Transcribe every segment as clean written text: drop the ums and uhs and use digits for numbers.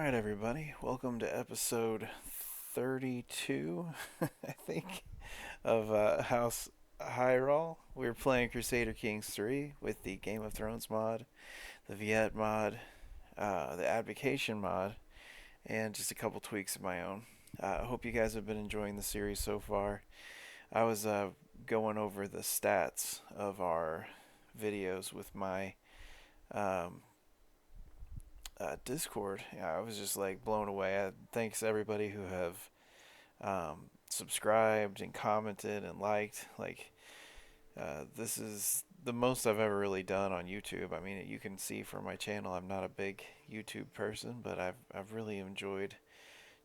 Alright, everybody, welcome to episode 32, I think, of House Heiral. We're playing Crusader Kings 3 with the Game of Thrones mod, the VIET mod, the Abdication mod, and just a couple tweaks of my own. I hope you guys have been enjoying the series so far. I was going over the stats of our videos with my um, Discord. Yeah, I was just like blown away. Thanks to everybody who have subscribed and commented and liked. This is the most I've ever really done on YouTube. I mean, you can see from my channel, I'm not a big YouTube person, but I've really enjoyed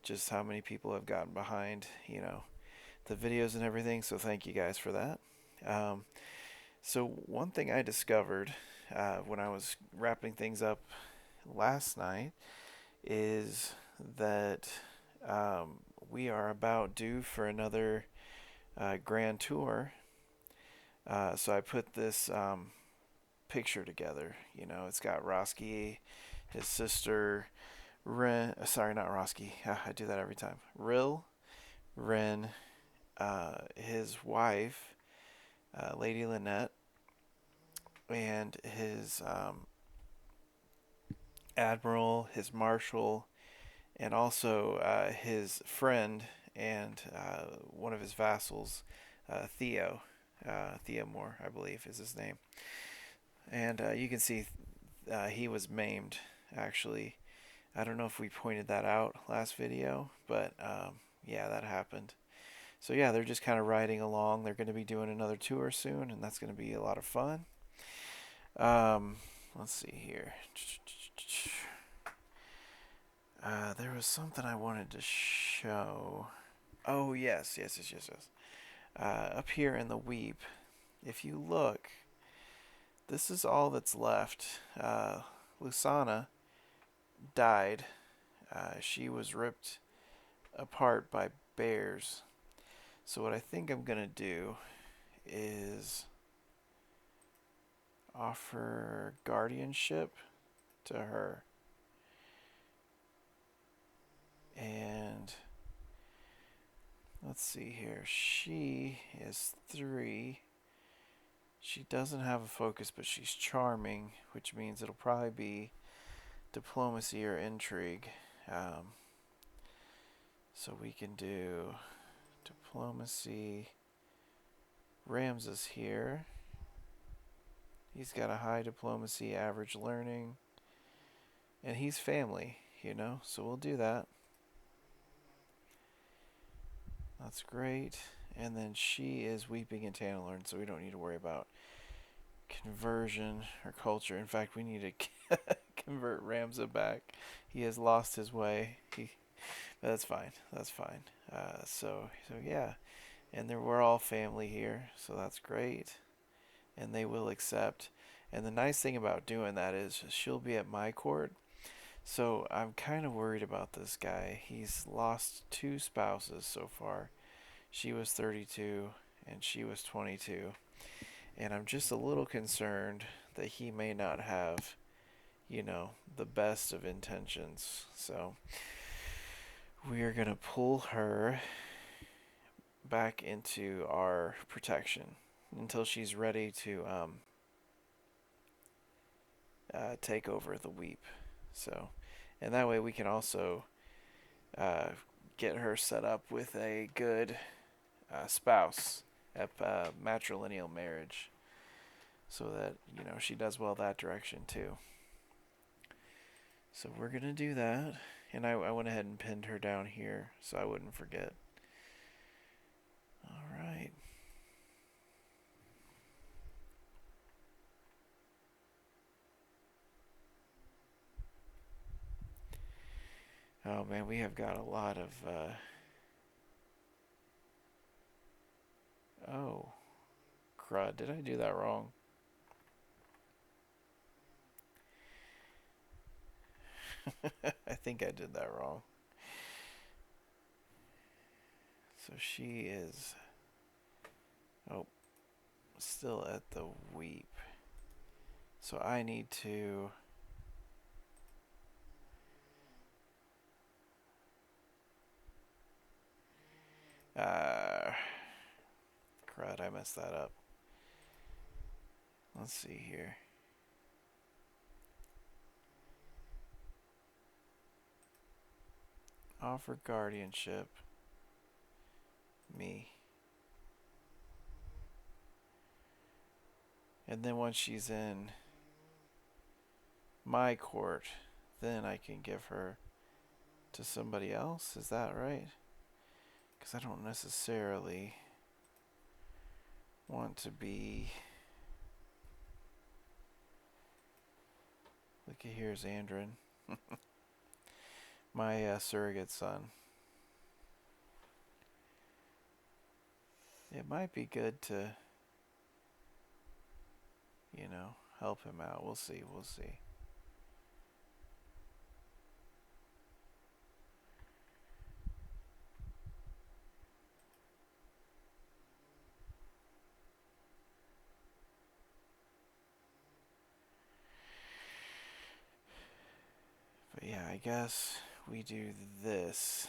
just how many people have gotten behind, the videos and everything. So thank you guys for that. Um, so one thing I discovered when I was wrapping things up last night is that um, we are about due for another grand tour. So I put this picture together. It's got Roskii, his sister, sorry, not Roskii. I do that every time. Rhyll, Ren, his wife, Lady Lynette, and his admiral, his marshal, and also his friend and one of his vassals, Theo. Theomore, I believe, is his name. And you can see he was maimed, actually. I don't know if we pointed that out last video, but yeah, that happened. So yeah, they're just kind of riding along. They're going to be doing another tour soon, and that's going to be a lot of fun. Um, let's see here. There was something I wanted to show. Oh, yes. Up here in the Weep, if you look, this is all that's left. Lusana died. She was ripped apart by bears. So what I think I'm going to do is offer guardianship to her. And let's see here. She is 3. She doesn't have a focus, but she's charming, which means it'll probably be diplomacy or intrigue. So we can do diplomacy. Ramses here. He's got a high diplomacy, average learning, and he's family, so we'll do that. That's great. And then she is Weeping and Tantalorn, so we don't need to worry about conversion or culture. In fact, we need to convert Ramza back. He has lost his way. But that's fine. That's fine. So yeah, and we're all family here, so that's great. And they will accept. And the nice thing about doing that is she'll be at my court. So I'm kind of worried about this guy. He's lost 2 spouses so far. She was 32 and she was 22. And I'm just a little concerned that he may not have, the best of intentions. So we are going to pull her back into our protection until she's ready to take over the Weep. So, and that way we can also get her set up with a good spouse at matrilineal marriage, so that she does well that direction too. So we're gonna do that, and I went ahead and pinned her down here so I wouldn't forget. All right. Oh man, we have got a lot of oh crud, did I do that wrong? I think I did that wrong. So she is still at the Weep. So I need to I messed that up. Let's see here. Offer guardianship. Me. And then once she's in my court, then I can give her to somebody else. Is that right? Because I don't necessarily want to be... Look at here's Andrin. My surrogate son. It might be good to, you know, help him out. We'll see. We'll see. But yeah, I guess we do this.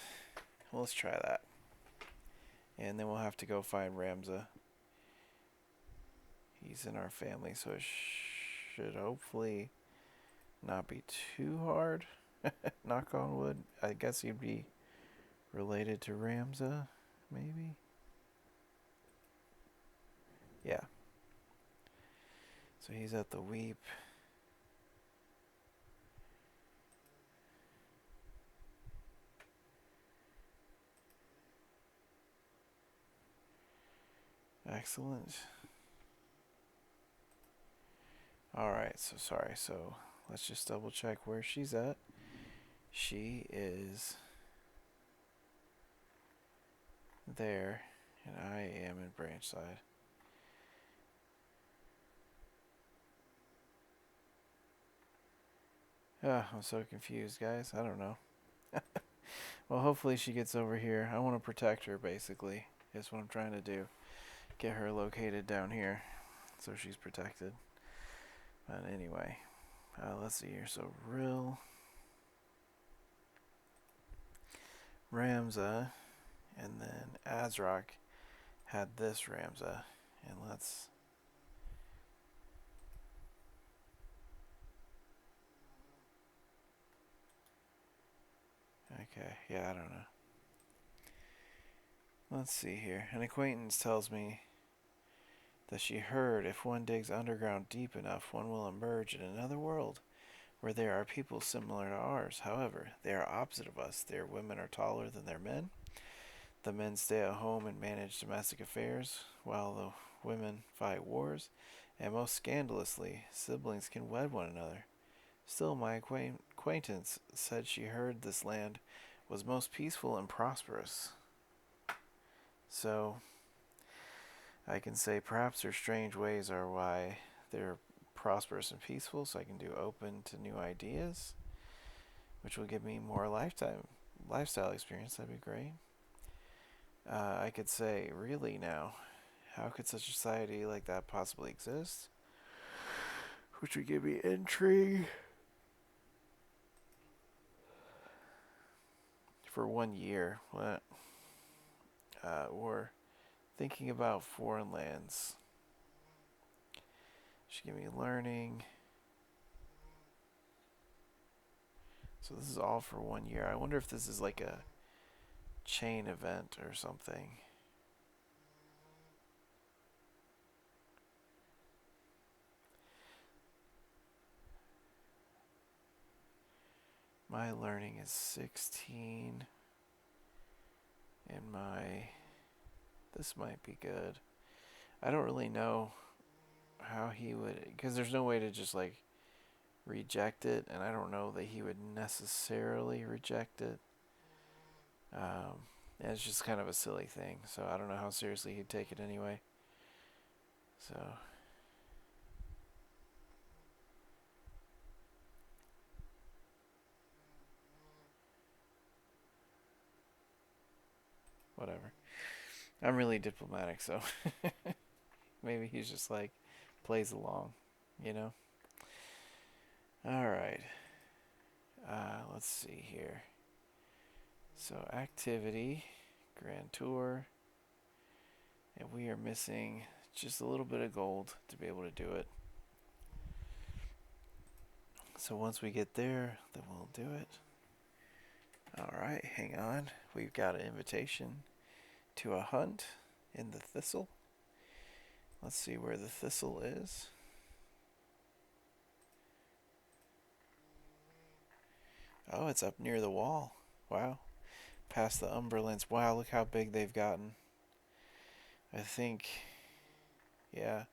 Well, let's try that. And then we'll have to go find Ramza. He's in our family, so it should hopefully not be too hard. Knock on wood. I guess he'd be related to Ramza, maybe? Yeah. So he's at the Weep. Excellent. Alright, so sorry. So let's just double check where she's at. She is there, and I am in Branchside. I'm so confused, guys. I don't know. Well, hopefully she gets over here. I want to protect her, basically. That's what I'm trying to do. Get her located down here so she's protected. But anyway, let's see here. So Rhyll, Ramza, and then Azrak had this Ramza. And let's... Okay, yeah, I don't know. Let's see here. An acquaintance tells me that she heard if one digs underground deep enough, one will emerge in another world where there are people similar to ours. However, they are opposite of us. Their women are taller than their men. The men stay at home and manage domestic affairs, while the women fight wars, and most scandalously, siblings can wed one another. Still, my acquaintance said she heard this land was most peaceful and prosperous. So, I can say perhaps their strange ways are why they're prosperous and peaceful, so I can do open to new ideas, which will give me more lifestyle experience. That'd be great. I could say, really now, how could such a society like that possibly exist? Which would give me intrigue. For 1 year, what? Or thinking about foreign lands. Should give me learning. So this is all for 1 year. I wonder if this is like a chain event or something. My learning is 16. And this might be good. I don't really know how he would, because there's no way to just like reject it, and I don't know that he would necessarily reject it. And it's just kind of a silly thing, so I don't know how seriously he'd take it anyway. So whatever. I'm really diplomatic, so maybe he's just like plays along, you know. All right. Let's see here. So activity, Grand Tour, And we are missing just a little bit of gold to be able to do it. So once we get there, then we'll do it. Alright, hang on. We've got an invitation to a hunt in the thistle. Let's see where the thistle is. Oh, it's up near the wall. Wow. Past the Umberlands. Wow, look how big they've gotten. I think, yeah.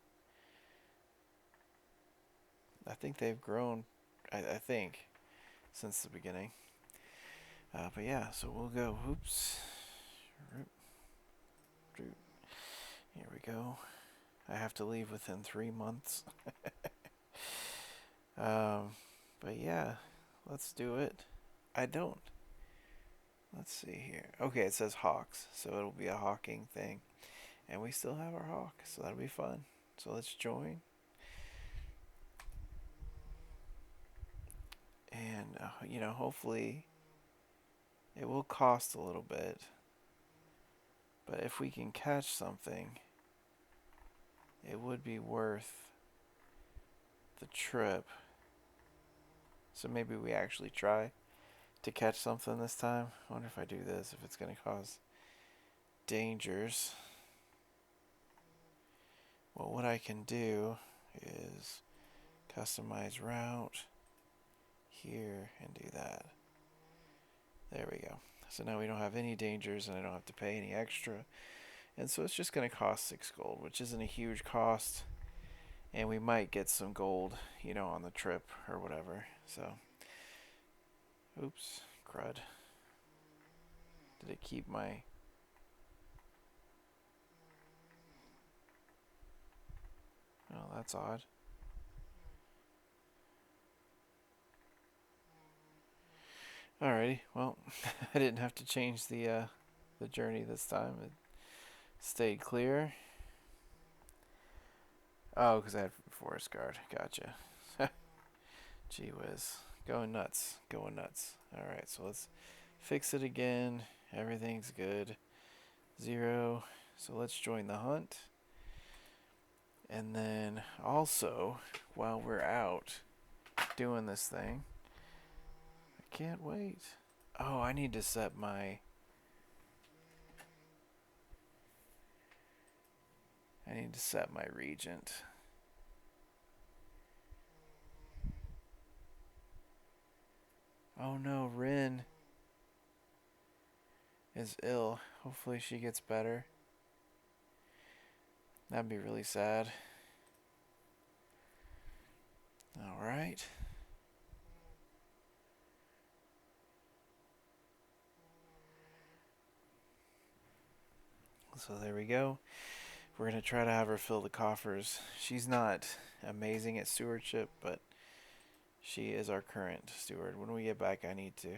I think they've grown, I think, since the beginning. But yeah, so we'll go, oops. Here we go. I have to leave within 3 months. But yeah, let's do it. I don't. Let's see here. Okay, it says hawks, so it'll be a hawking thing. And we still have our hawk, so that'll be fun. So let's join. And, you know, hopefully it will cost a little bit. But if we can catch something, it would be worth the trip. So maybe we actually try to catch something this time. I wonder if I do this, if it's going to cause dangers. Well, what I can do is customize route here and do that. There we go. So now we don't have any dangers and I don't have to pay any extra. And so it's just going to cost 6 gold, which isn't a huge cost. And we might get some gold, you know, on the trip or whatever. So, oops, crud. Did it keep my... Oh, that's odd. Alrighty, well, I didn't have to change the journey this time. It stayed clear. Oh, because I had forest guard. Gotcha. Gee whiz. Going nuts. Going nuts. Alright, so let's fix it again. Everything's good. 0. So let's join the hunt. And then also, while we're out doing this thing, I can't wait. Oh, I need to set my... regent. Oh no, Ryn is ill. Hopefully she gets better. That'd be really sad. Alright. So there we go. We're going to try to have her fill the coffers. She's not amazing at stewardship, but she is our current steward. When we get back, I need to...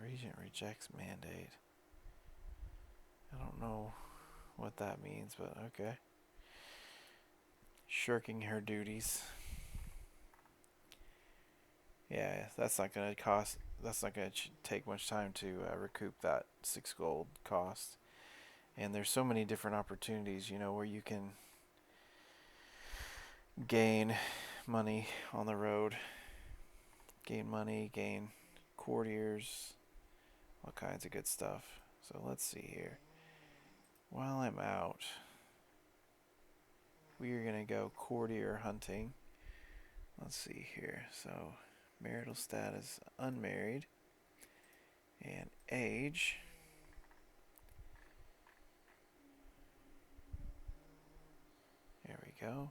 Regent rejects mandate. I don't know what that means, but okay. Shirking her duties. Yeah, that's not going to cost... That's not going to take much time to recoup that 6 gold cost. And there's so many different opportunities, you know, where you can gain money on the road. Gain money, gain courtiers, all kinds of good stuff. So let's see here. While I'm out, we are going to go courtier hunting. Let's see here. So marital status, unmarried. And age. There we go.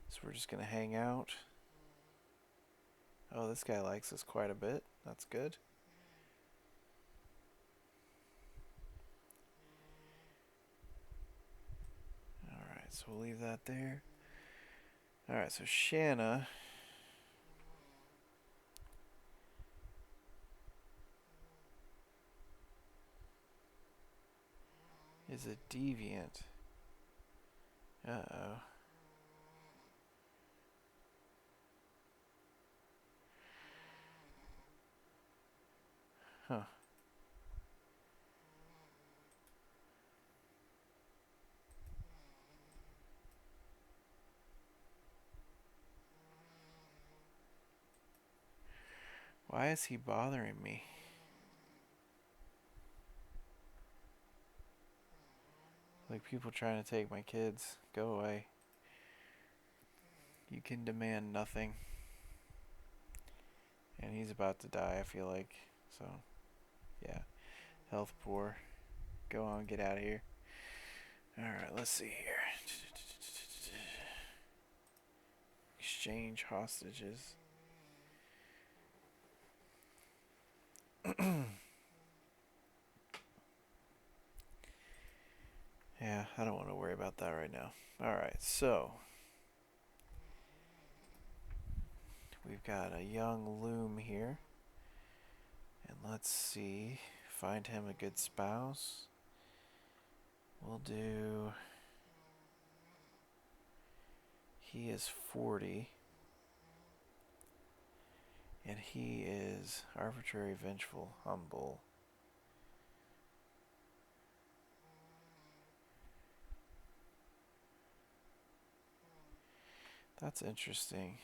So we're just going to hang out. Oh, this guy likes us quite a bit. That's good. Alright, so we'll leave that there. Alright, so Shanna... is a deviant. Uh-oh. Why is he bothering me? Like people trying to take my kids. Go away. You can demand nothing. And he's about to die, I feel like. So, yeah. Health poor. Go on, get out of here. Alright, let's see here. Exchange hostages. Yeah, I don't want to worry about that right now. Alright, so we've got a young loom here. And let's see. Find him a good spouse. We'll do... He is 40. And he is arbitrary, vengeful, humble. That's interesting.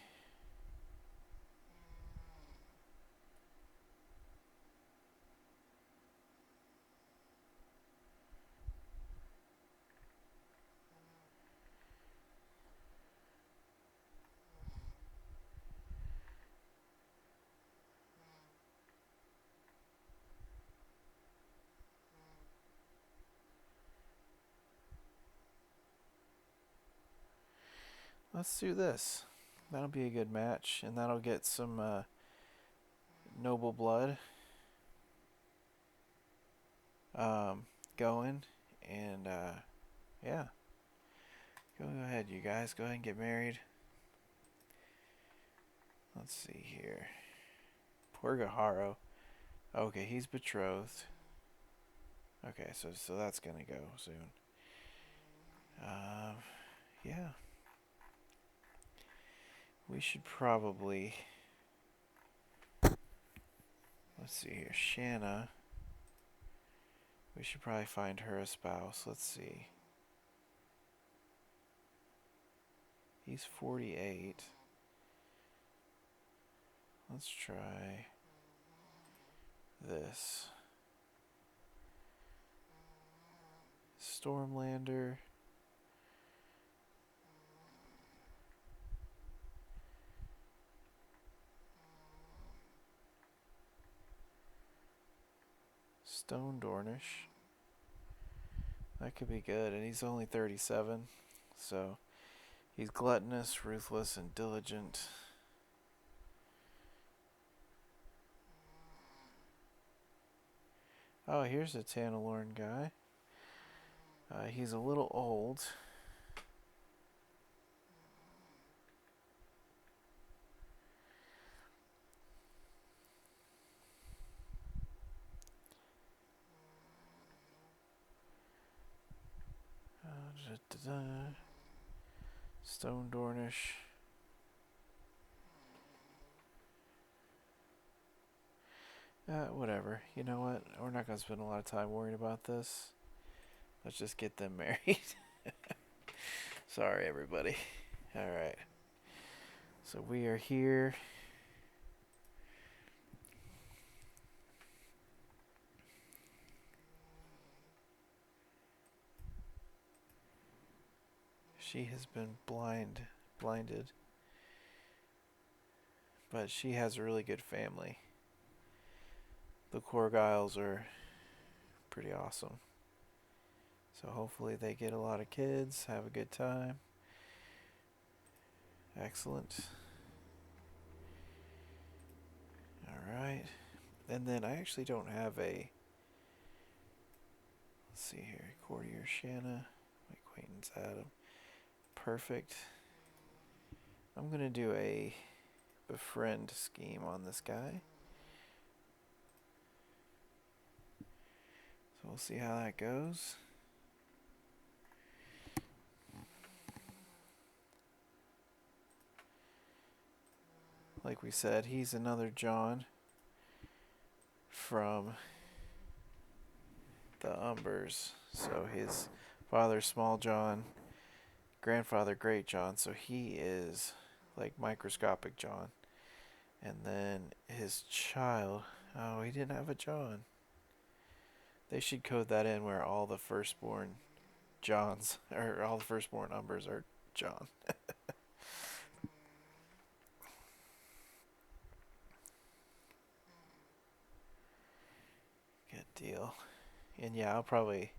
Let's do this. That'll be a good match, and that'll get some noble blood going. And yeah, go ahead, you guys. Go ahead and get married. Let's see here. Poor Gaharo. Okay, he's betrothed. Okay, so that's gonna go soon. Yeah. We should probably... Let's see here. Shanna. We should probably find her a spouse. Let's see. He's 48. Let's try this. Stormlander. Stone Dornish. That could be good, and he's only 37, so he's gluttonous, ruthless, and diligent. Oh, here's a Tanalorn guy. He's a little old. Stone Dornish. Whatever. You know what? We're not going to spend a lot of time worrying about this. Let's just get them married. Sorry, everybody. Alright. So we are here. She has been blinded. But she has a really good family. The Corgiles are pretty awesome. So hopefully they get a lot of kids, have a good time. Excellent. Alright. And then I actually don't have a... Let's see here. Courtier Shanna. My acquaintance Adam. Perfect. I'm going to do a befriend scheme on this guy. So we'll see how that goes. Like we said, he's another John from the Umbers. So his father, Small John, grandfather, Great John. So he is like microscopic John. And then his child. Oh, he didn't have a John. They should code that in where all the firstborn Johns, or all the firstborn Umbers are John. Good deal. And yeah, I'll probably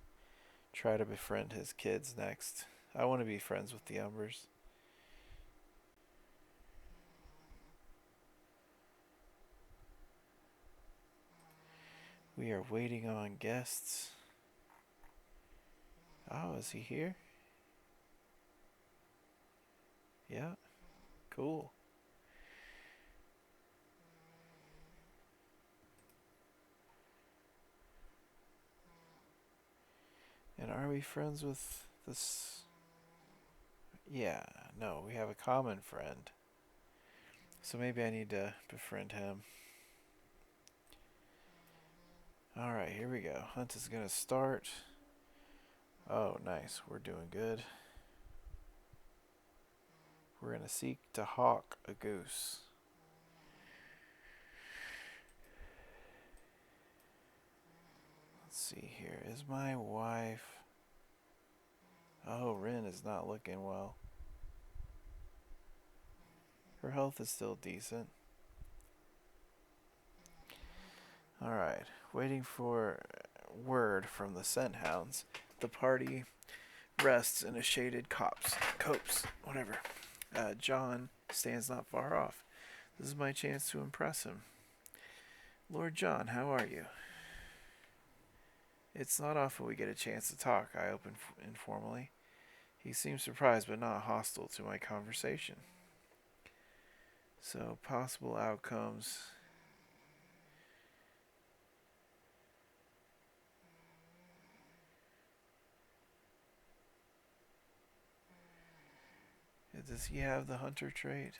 try to befriend his kids next. I want to be friends with the Umbers. We are waiting on guests. Oh, is he here? Yeah. Cool. And are we friends with this? Yeah, no, we have a common friend. So maybe I need to befriend him. Alright, here we go. Hunt is going to start. Oh, nice. We're doing good. We're going to seek to hawk a goose. Let's see here. Is my wife... Oh, Rhyll is not looking well. Her health is still decent. Alright, waiting for word from the scent hounds. The party rests in a shaded copse, whatever. John stands not far off. This is my chance to impress him. Lord John, how are you? It's not often we get a chance to talk, I open informally. He seems surprised but not hostile to my conversation. So, possible outcomes. Does he have the hunter trait?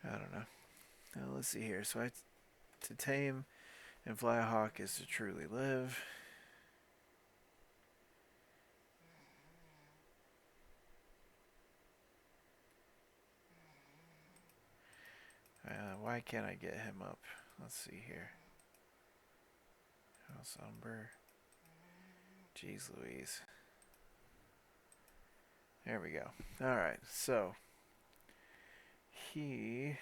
I don't know. Now let's see here. So to tame and fly a hawk is to truly live. Why can't I get him up? Let's see here. House Umber. Jeez Louise. There we go. Alright, so he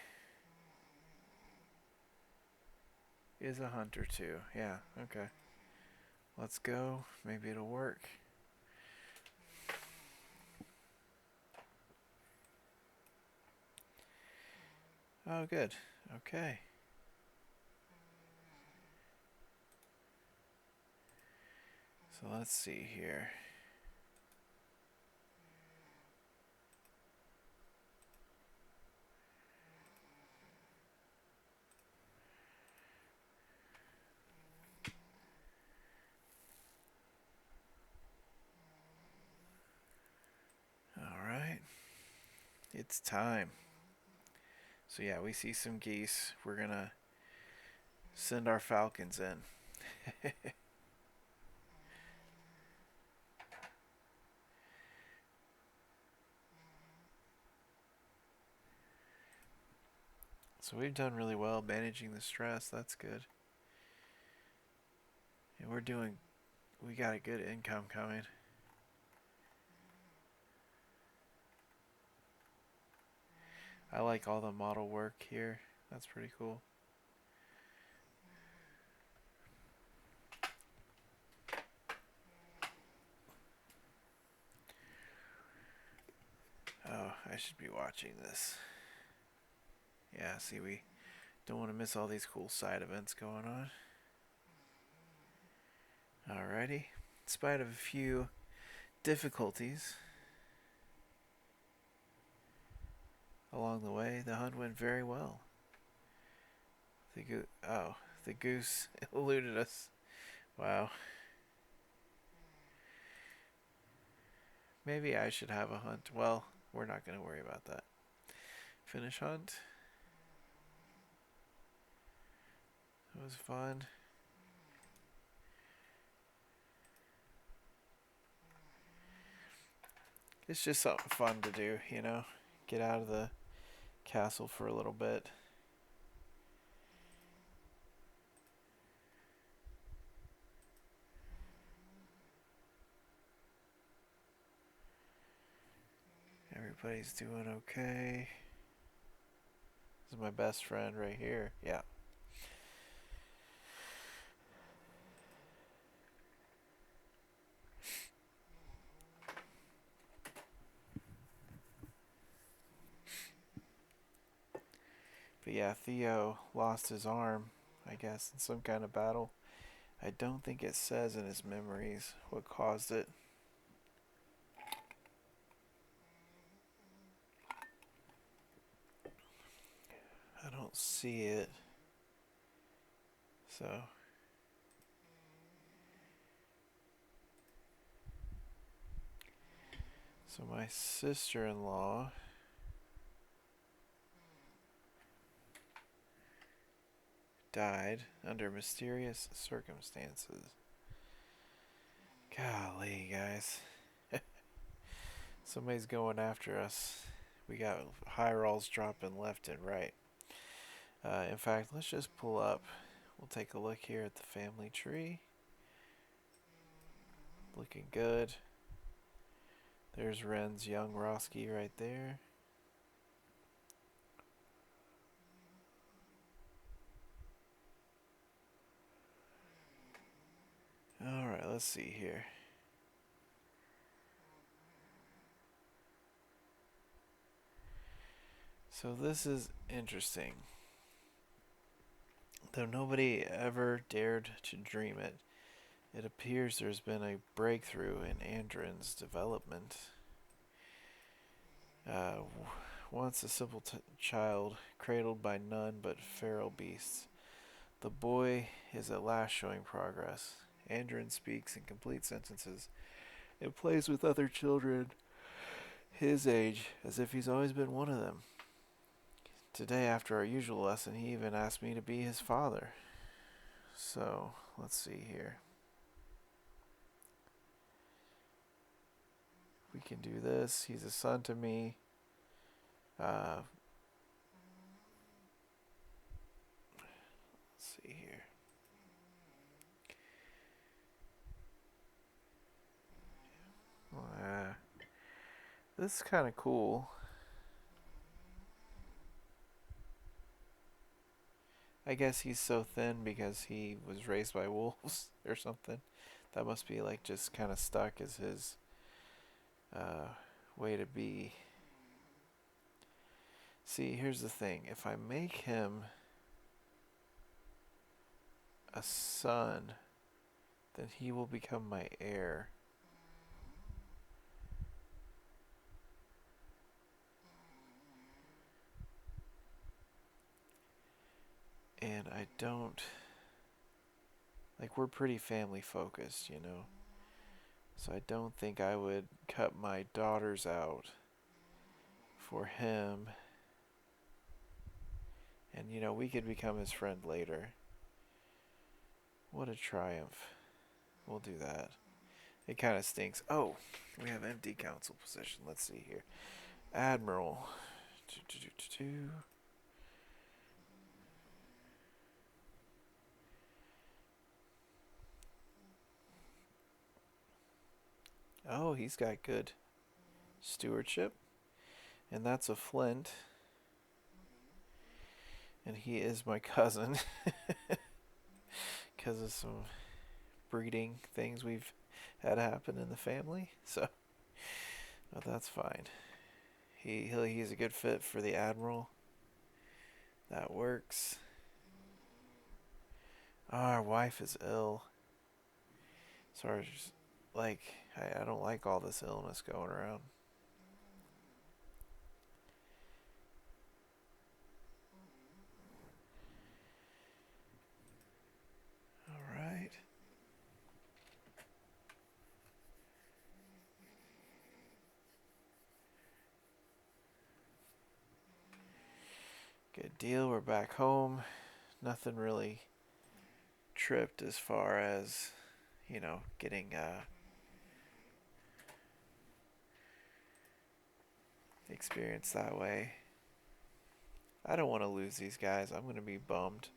is a hunter too. Yeah, okay. Let's go. Maybe it'll work. Oh, good. Okay. So let's see here. Alright. It's time. So yeah, we see some geese. We're gonna send our falcons in. So we've done really well managing the stress. That's good. And we got a good income coming. I like all the model work here. That's pretty cool. Oh, I should be watching this. Yeah, see, we don't want to miss all these cool side events going on. Alrighty. In spite of a few difficulties along the way, the hunt went very well. The goose eluded us. Wow. Maybe I should have a hunt. Well, we're not going to worry about that. Finish hunt. It was fun. It's just something fun to do, you know? Get out of the castle for a little bit. Everybody's doing okay. This is my best friend right here. Yeah. But yeah, Theo lost his arm, I guess, in some kind of battle. I don't think it says in his memories what caused it. I don't see it. So my sister-in-law died under mysterious circumstances. Golly, guys. Somebody's going after us. We got Heirals dropping left and right. In fact, let's just pull up. We'll take a look here at the family tree. Looking good. There's Ren's young Roskii right there. Alright, let's see here. So this is interesting. Though nobody ever dared to dream it, it appears there's been a breakthrough in Andrin's development. Once a simple child, cradled by none but feral beasts, the boy is at last showing progress. Andrin speaks in complete sentences and plays with other children his age as if he's always been one of them. Today, after our usual lesson, he even asked me to be his father. So, let's see here. We can do this. He's a son to me. Let's see here. This is kind of cool. I guess he's so thin because he was raised by wolves or something. That must be like just kind of stuck as his way to be. See, here's the thing. If I make him a son, then he will become my heir. And I don't... Like, we're pretty family focused, you know? So I don't think I would cut my daughters out for him. And, you know, we could become his friend later. What a triumph. We'll do that. It kind of stinks. Oh, we have empty council position. Let's see here. Admiral. Oh, he's got good stewardship. And that's a Flint. And he is my cousin. Because of some breeding things we've had happen in the family. So, but that's fine. He's a good fit for the Admiral. That works. Oh, our wife is ill. Sorry, just, like, I don't like all this illness going around. Alright. Good deal, we're back home. Nothing really tripped as far as, you know, getting experience that way. I don't want to lose these guys. I'm going to be bummed.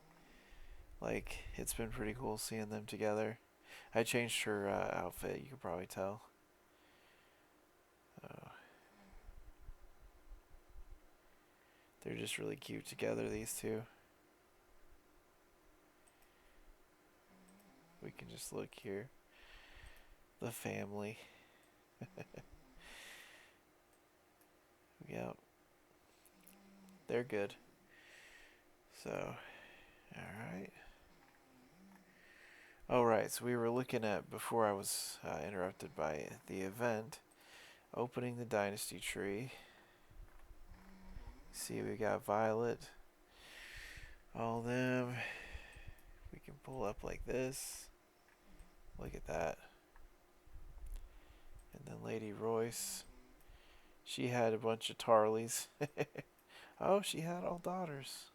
Like, it's been pretty cool seeing them together. I changed her outfit, you could probably tell. They're just really cute together, these two. We can just look here. The family. Yep. They're good. So, alright. Alright, so we were looking at, before I was interrupted by the event, opening the dynasty tree. See, we got Violet. All them. We can pull up like this. Look at that. And then Lady Royce. She had a bunch of Tarleys. Oh, she had all daughters.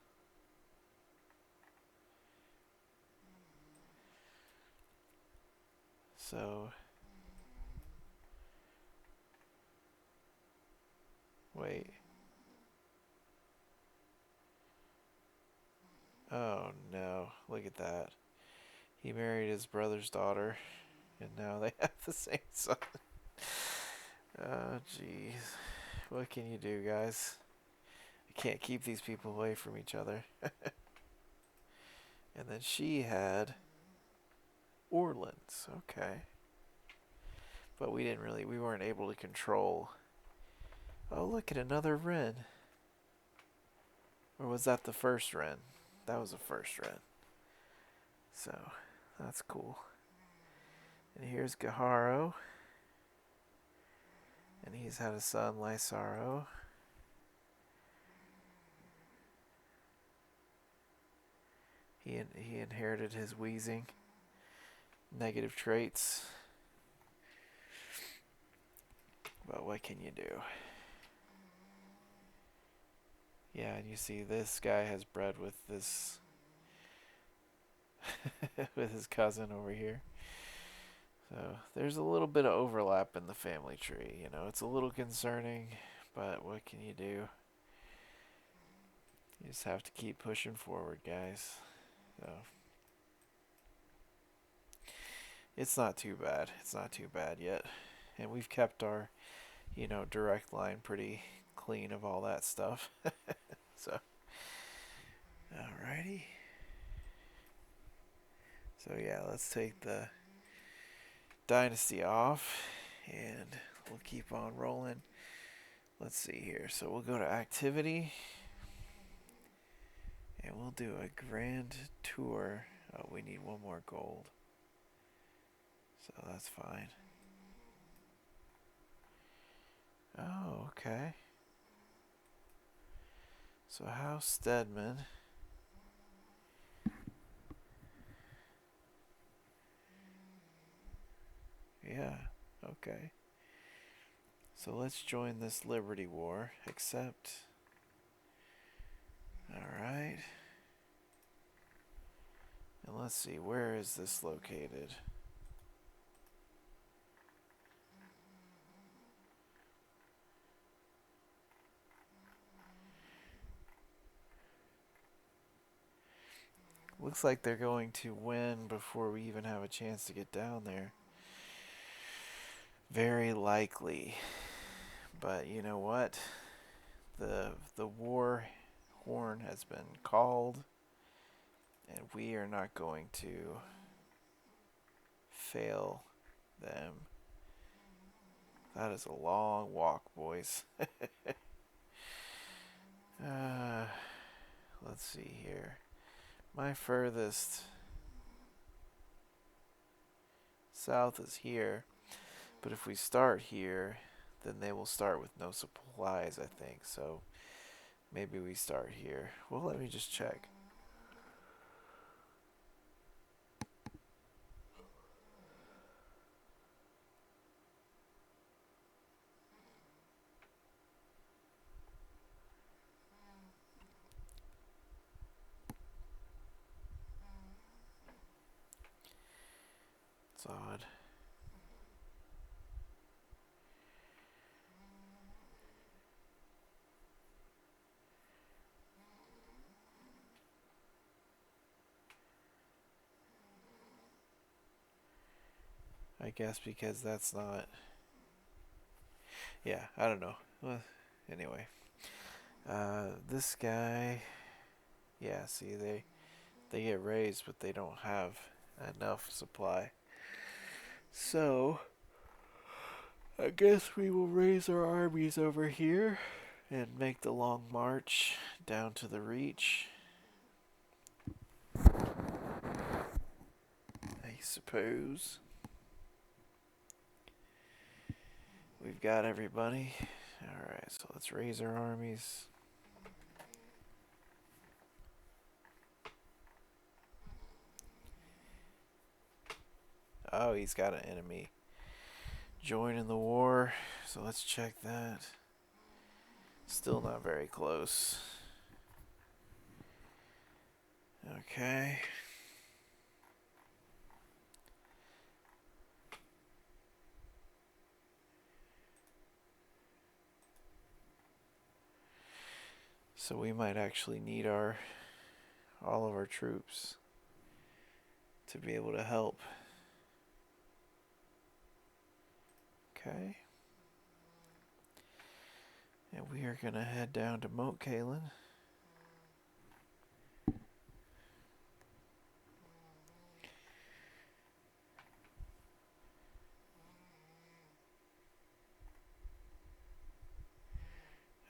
So, wait. Oh no, look at that. He married his brother's daughter, and now they have the same son. Oh, jeez. What can you do, guys? I can't keep these people away from each other. And then she had Orleans. Okay. But we weren't able to control. Oh, look at another Wren. Or was that the first Wren? That was the first Wren. So, that's cool. And here's Gaharo. And he's had a son, Lysaro. He inherited his wheezing. Negative traits. But what can you do? Yeah, and you see this guy has bred with this with his cousin over here. So there's a little bit of overlap in the family tree. You know, it's a little concerning, but what can you do? You just have to keep pushing forward, guys. So it's not too bad. It's not too bad yet. And we've kept our, direct line pretty clean of all that stuff. So, alrighty. So yeah, let's take the dynasty off and we'll keep on rolling. Let's see here. So we'll go to activity and we'll do a grand tour. Oh, we need one more gold. So that's fine. Oh, okay. So House Steadman. Yeah, okay. So let's join this Liberty War. Accept. Alright. And let's see, where is this located? Looks like they're going to win before we even have a chance to get down there. Very likely. But you know what? The war horn has been called, and we are not going to fail them. That is a long walk, boys. Let's see here. My furthest south is here, but if we start here, then they will start with no supplies, I think. So maybe we start here. Well, let me just check. It's odd. I guess because that's not... Yeah, I don't know. Well, anyway. This guy... Yeah, see, they get raised, but they don't have enough supply. So, I guess we will raise our armies over here and make the long march down to the Reach. I suppose. We've got everybody. Alright, so let's raise our armies. Oh, he's got an enemy joining the war. So let's check that. Still not very close. Okay. So we might actually need all of our troops to be able to help. Okay. And we are going to head down to Moat Cailin.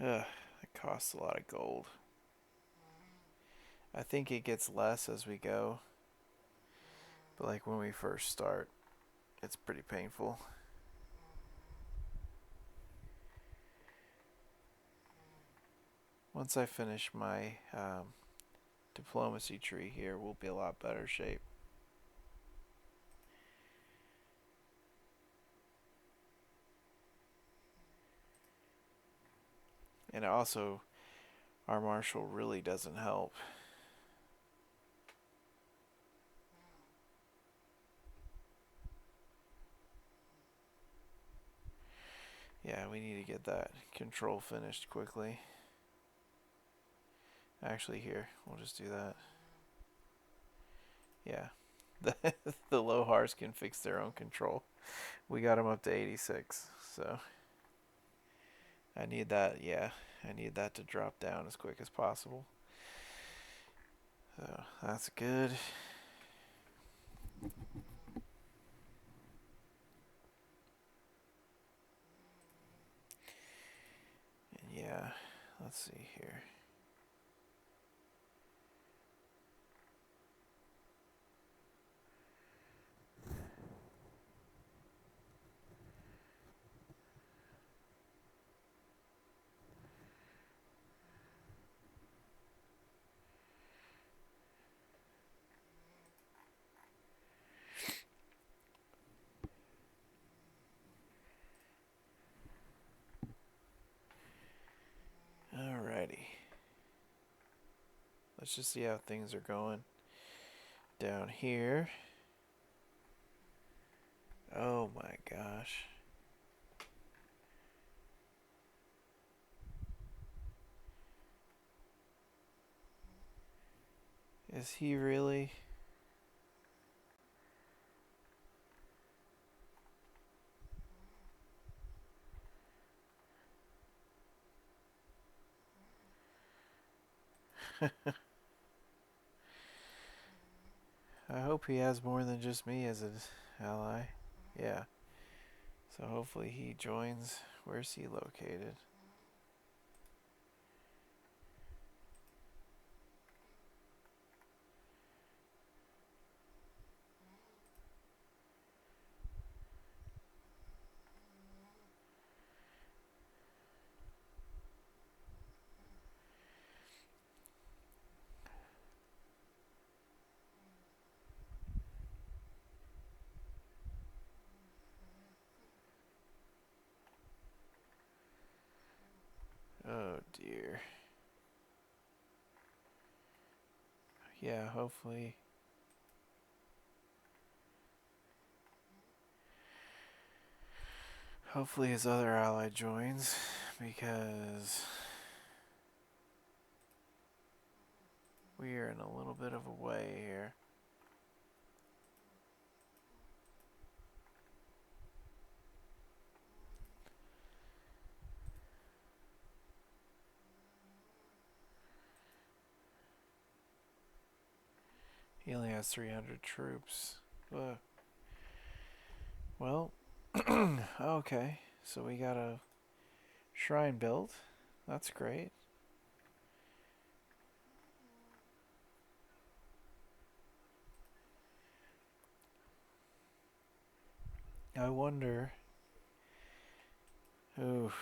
Ugh, it costs a lot of gold. I think it gets less as we go. But like when we first start, it's pretty painful. Once I finish my diplomacy tree here, we'll be a lot better shape. And also, our marshal really doesn't help. Yeah, we need to get that control finished quickly. Actually, here, we'll just do that. Yeah, the Lohars can fix their own control. We got them up to 86, so I need that, yeah, I need that to drop down as quick as possible. So, that's good. And yeah, let's see here. Alrighty. Let's just see how things are going down here. Oh my gosh. Is he really? I hope he has more than just me as an ally. Yeah. So hopefully he joins. Where's he located? Oh dear. Yeah, hopefully. Hopefully his other ally joins, because we are in a little bit of a way here. He only has 300 troops. Ugh. Well, okay. So we got a shrine built. That's great. I wonder. Ooh,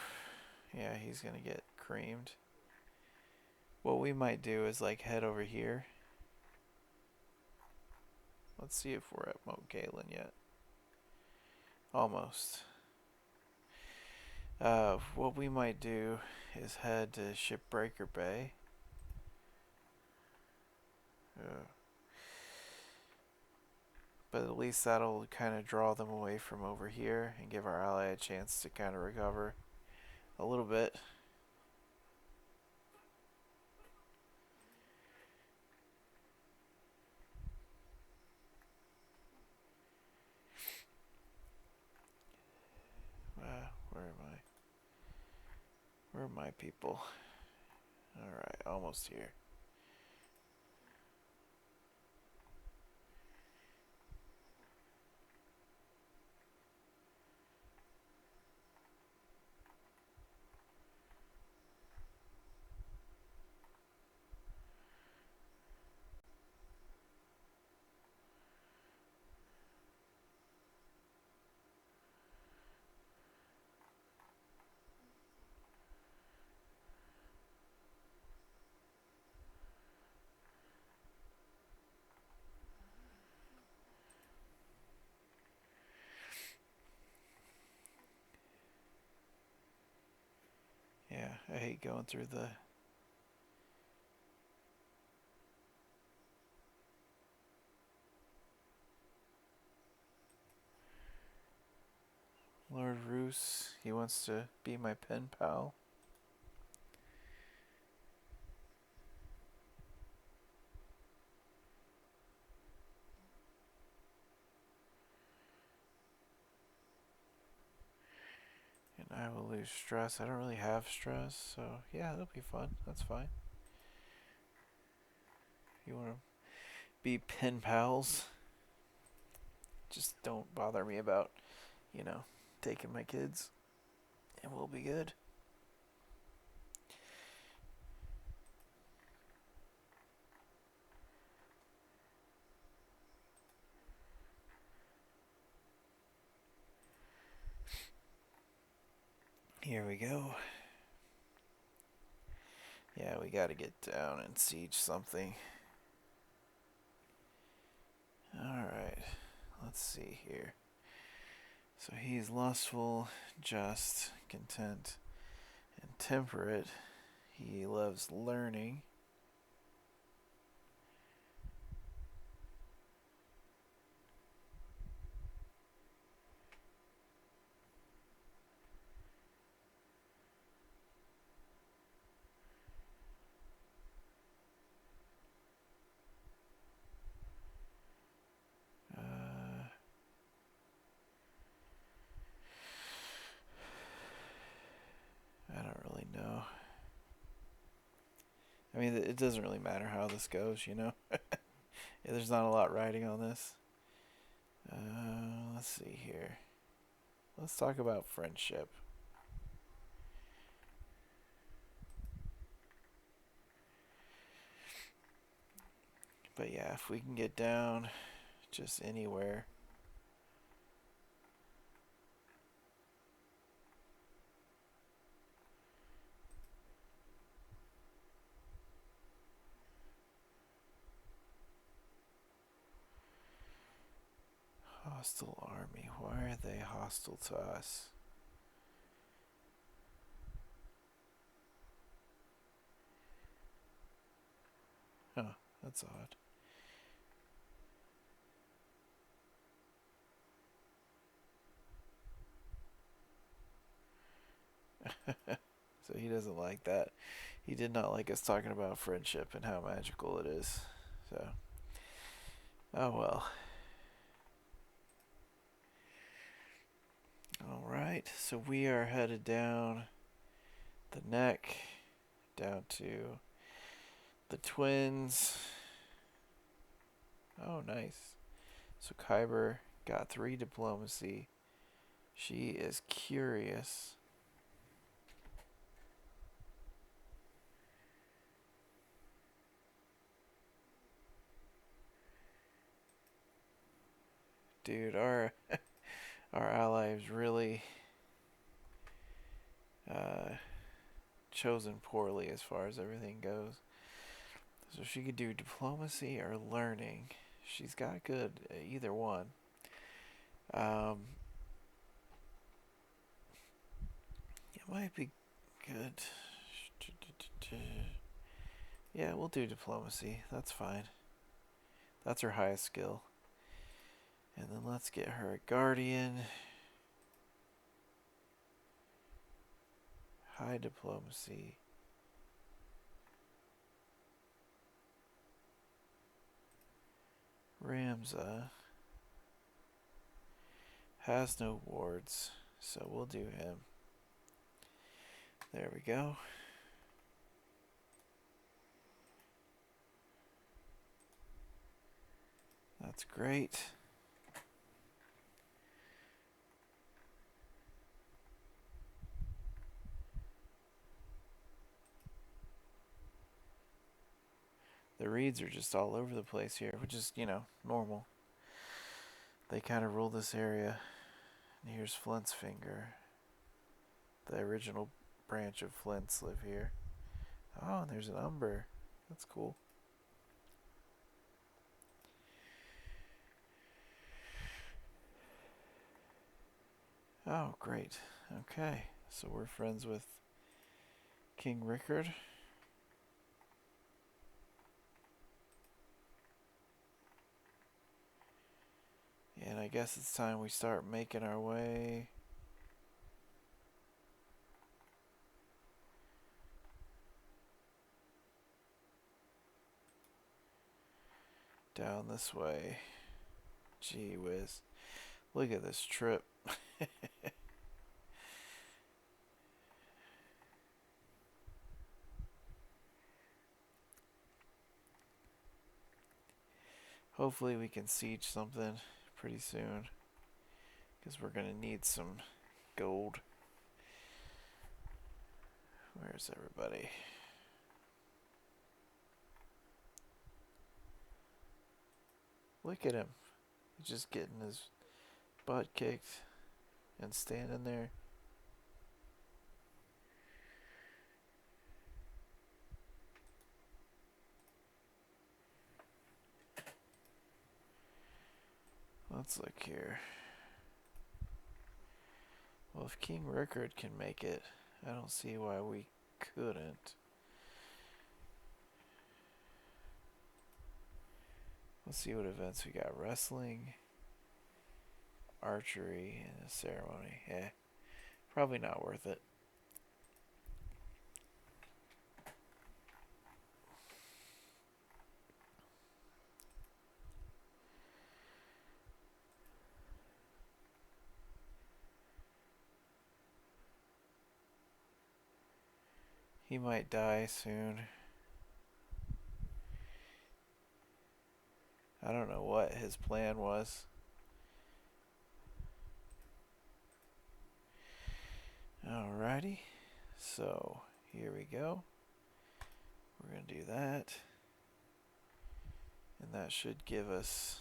yeah, he's gonna get creamed. What we might do is like head over here. Let's see if we're at Moat Galen yet. Almost. What we might do is head to Shipbreaker Bay. But at least that'll kind of draw them away from over here and give our ally a chance to kind of recover a little bit. Where am I? Where are my people? Alright, almost here. Yeah, I hate going through the... Lord Roos, he wants to be my pen pal. And I will lose stress. I don't really have stress, so yeah, that'll be fun. That's fine. You want to be pen pals? Just don't bother me about, you know, taking my kids, and we'll be good. Here we go. Yeah, we gotta get down and siege something. Alright, let's see here. So he's lustful, just, content, and temperate. He loves learning. I don't really know. I mean, it doesn't really matter how this goes, you know? Yeah, there's not a lot riding on this. Let's see here. Let's talk about friendship. But yeah, if we can get down just anywhere. Hostile army. Why are they hostile to us? Huh, that's odd. So he doesn't like that. He did not like us talking about friendship and how magical it is. So, oh well. Alright, so we are headed down the neck, down to the twins. Oh, nice. So Kyber got 3 diplomacy. She is curious. Dude, our allies really uh, chosen poorly as far as everything goes. So she could do diplomacy or learning. She's got good either one. Um, it might be good. Yeah, we'll do diplomacy. That's fine. That's her highest skill. And then let's get her a guardian. High diplomacy. Ramza has no wards, so we'll do him. There we go. That's great. The reeds are just all over the place here, which is, normal. They kind of rule this area. And here's Flint's finger. The original branch of Flint's live here. Oh, and there's an Umber. That's cool. Oh, great. Okay, so we're friends with King Rickard. And I guess it's time we start making our way down this way. Gee whiz. Look at this trip. Hopefully we can siege something pretty soon, because we're going to need some gold. Where's everybody? Look at him. He's just getting his butt kicked and standing there. Let's look here. Well, if King Rickard can make it, I don't see why we couldn't. Let's see what events we got. Wrestling, archery, and a ceremony. Yeah, probably not worth it. He might die soon. I don't know what his plan was. Alrighty, so here we go. We're going to do that. And that should give us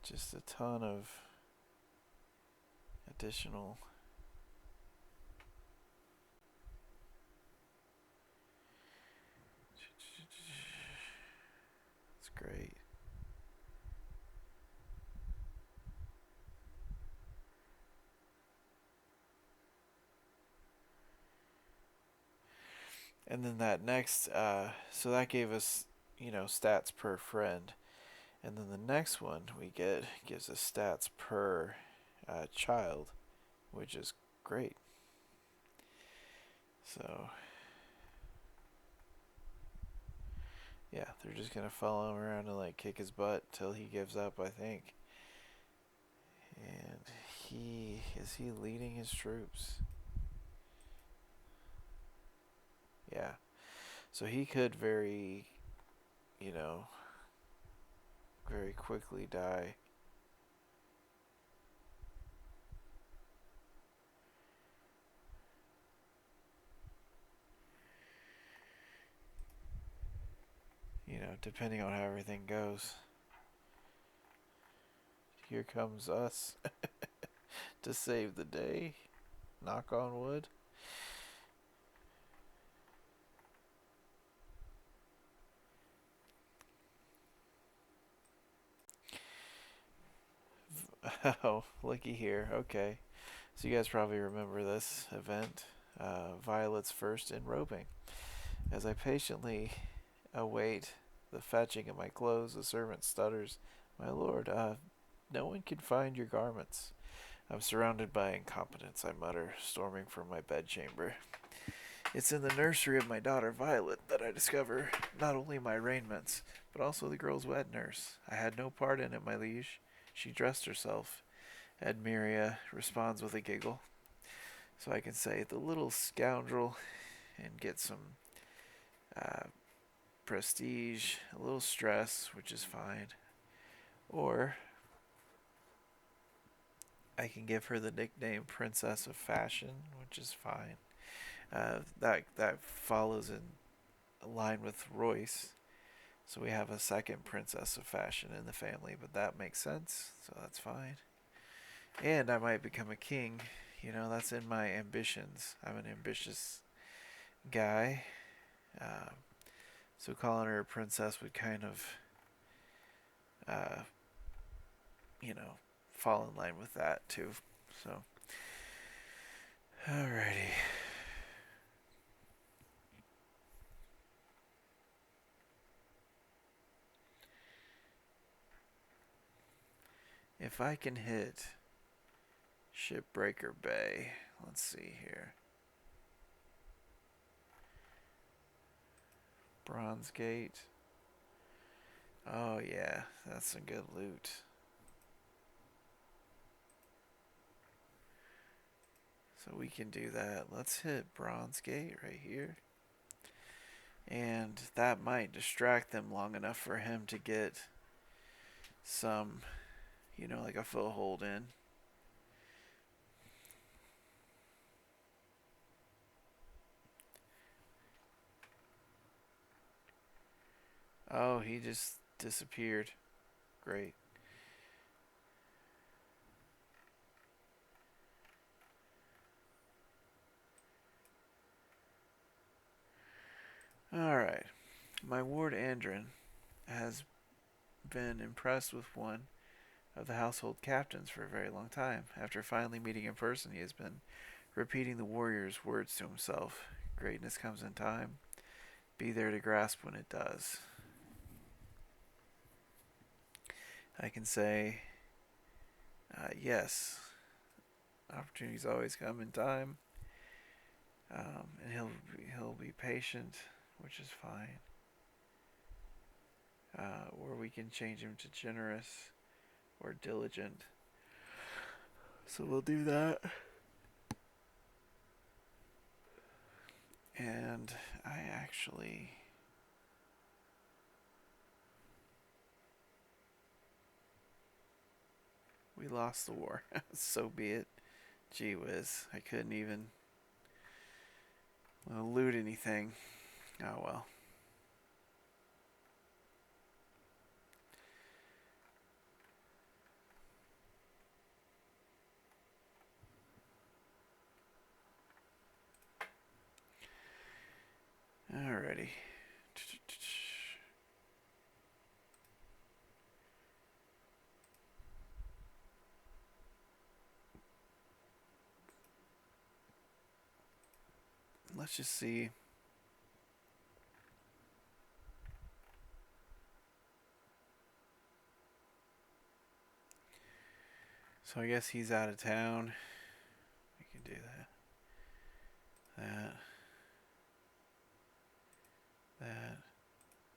just a ton of additional That's great. And then that next, so that gave us, stats per friend. And then the next one we get gives us stats per child, which is great. So, yeah, they're just going to follow him around and, kick his butt till he gives up, I think. And is he leading his troops? Yeah. So he could very, very quickly die. You know, depending on how everything goes. Here comes us to save the day. Knock on wood. Oh, looky here. Okay. So you guys probably remember this event. Violet's first enrobing. As I patiently await the fetching of my clothes, the servant stutters, "My lord, no one can find your garments." I'm surrounded by incompetence, I mutter, storming from my bedchamber. It's in the nursery of my daughter Violet that I discover not only my raiments, but also the girl's wet nurse. I had no part in it, my liege. She dressed herself. Admiria responds with a giggle. So I can say, the little scoundrel, and get some uh, prestige, a little stress, which is fine. Or I can give her the nickname Princess of Fashion, which is fine. That follows in line with Royce. So we have a second Princess of Fashion in the family, but that makes sense, so that's fine. And I might become a king. You know, that's in my ambitions. I'm an ambitious guy. Um, so calling her a princess would kind of, uh, you know, fall in line with that too. So, alrighty. If I can hit Shipbreaker Bay, let's see here. Bronze Gate. Oh yeah, that's some good loot. So we can do that. Let's hit Bronze Gate right here. And that might distract them long enough for him to get some, you know, like a foothold in. Oh, he just disappeared. Great. Alright. My ward Andrin has been impressed with one of the household captains for a very long time. After finally meeting in person, he has been repeating the warrior's words to himself. Greatness comes in time. Be there to grasp when it does. I can say, yes, opportunities always come in time, and he'll be patient, which is fine. Or we can change him to generous or diligent. So we'll do that. And I actually... We lost the war. So be it. Gee whiz. I couldn't even loot anything. Oh well. Alrighty. Let's just see. So I guess he's out of town. We can do that.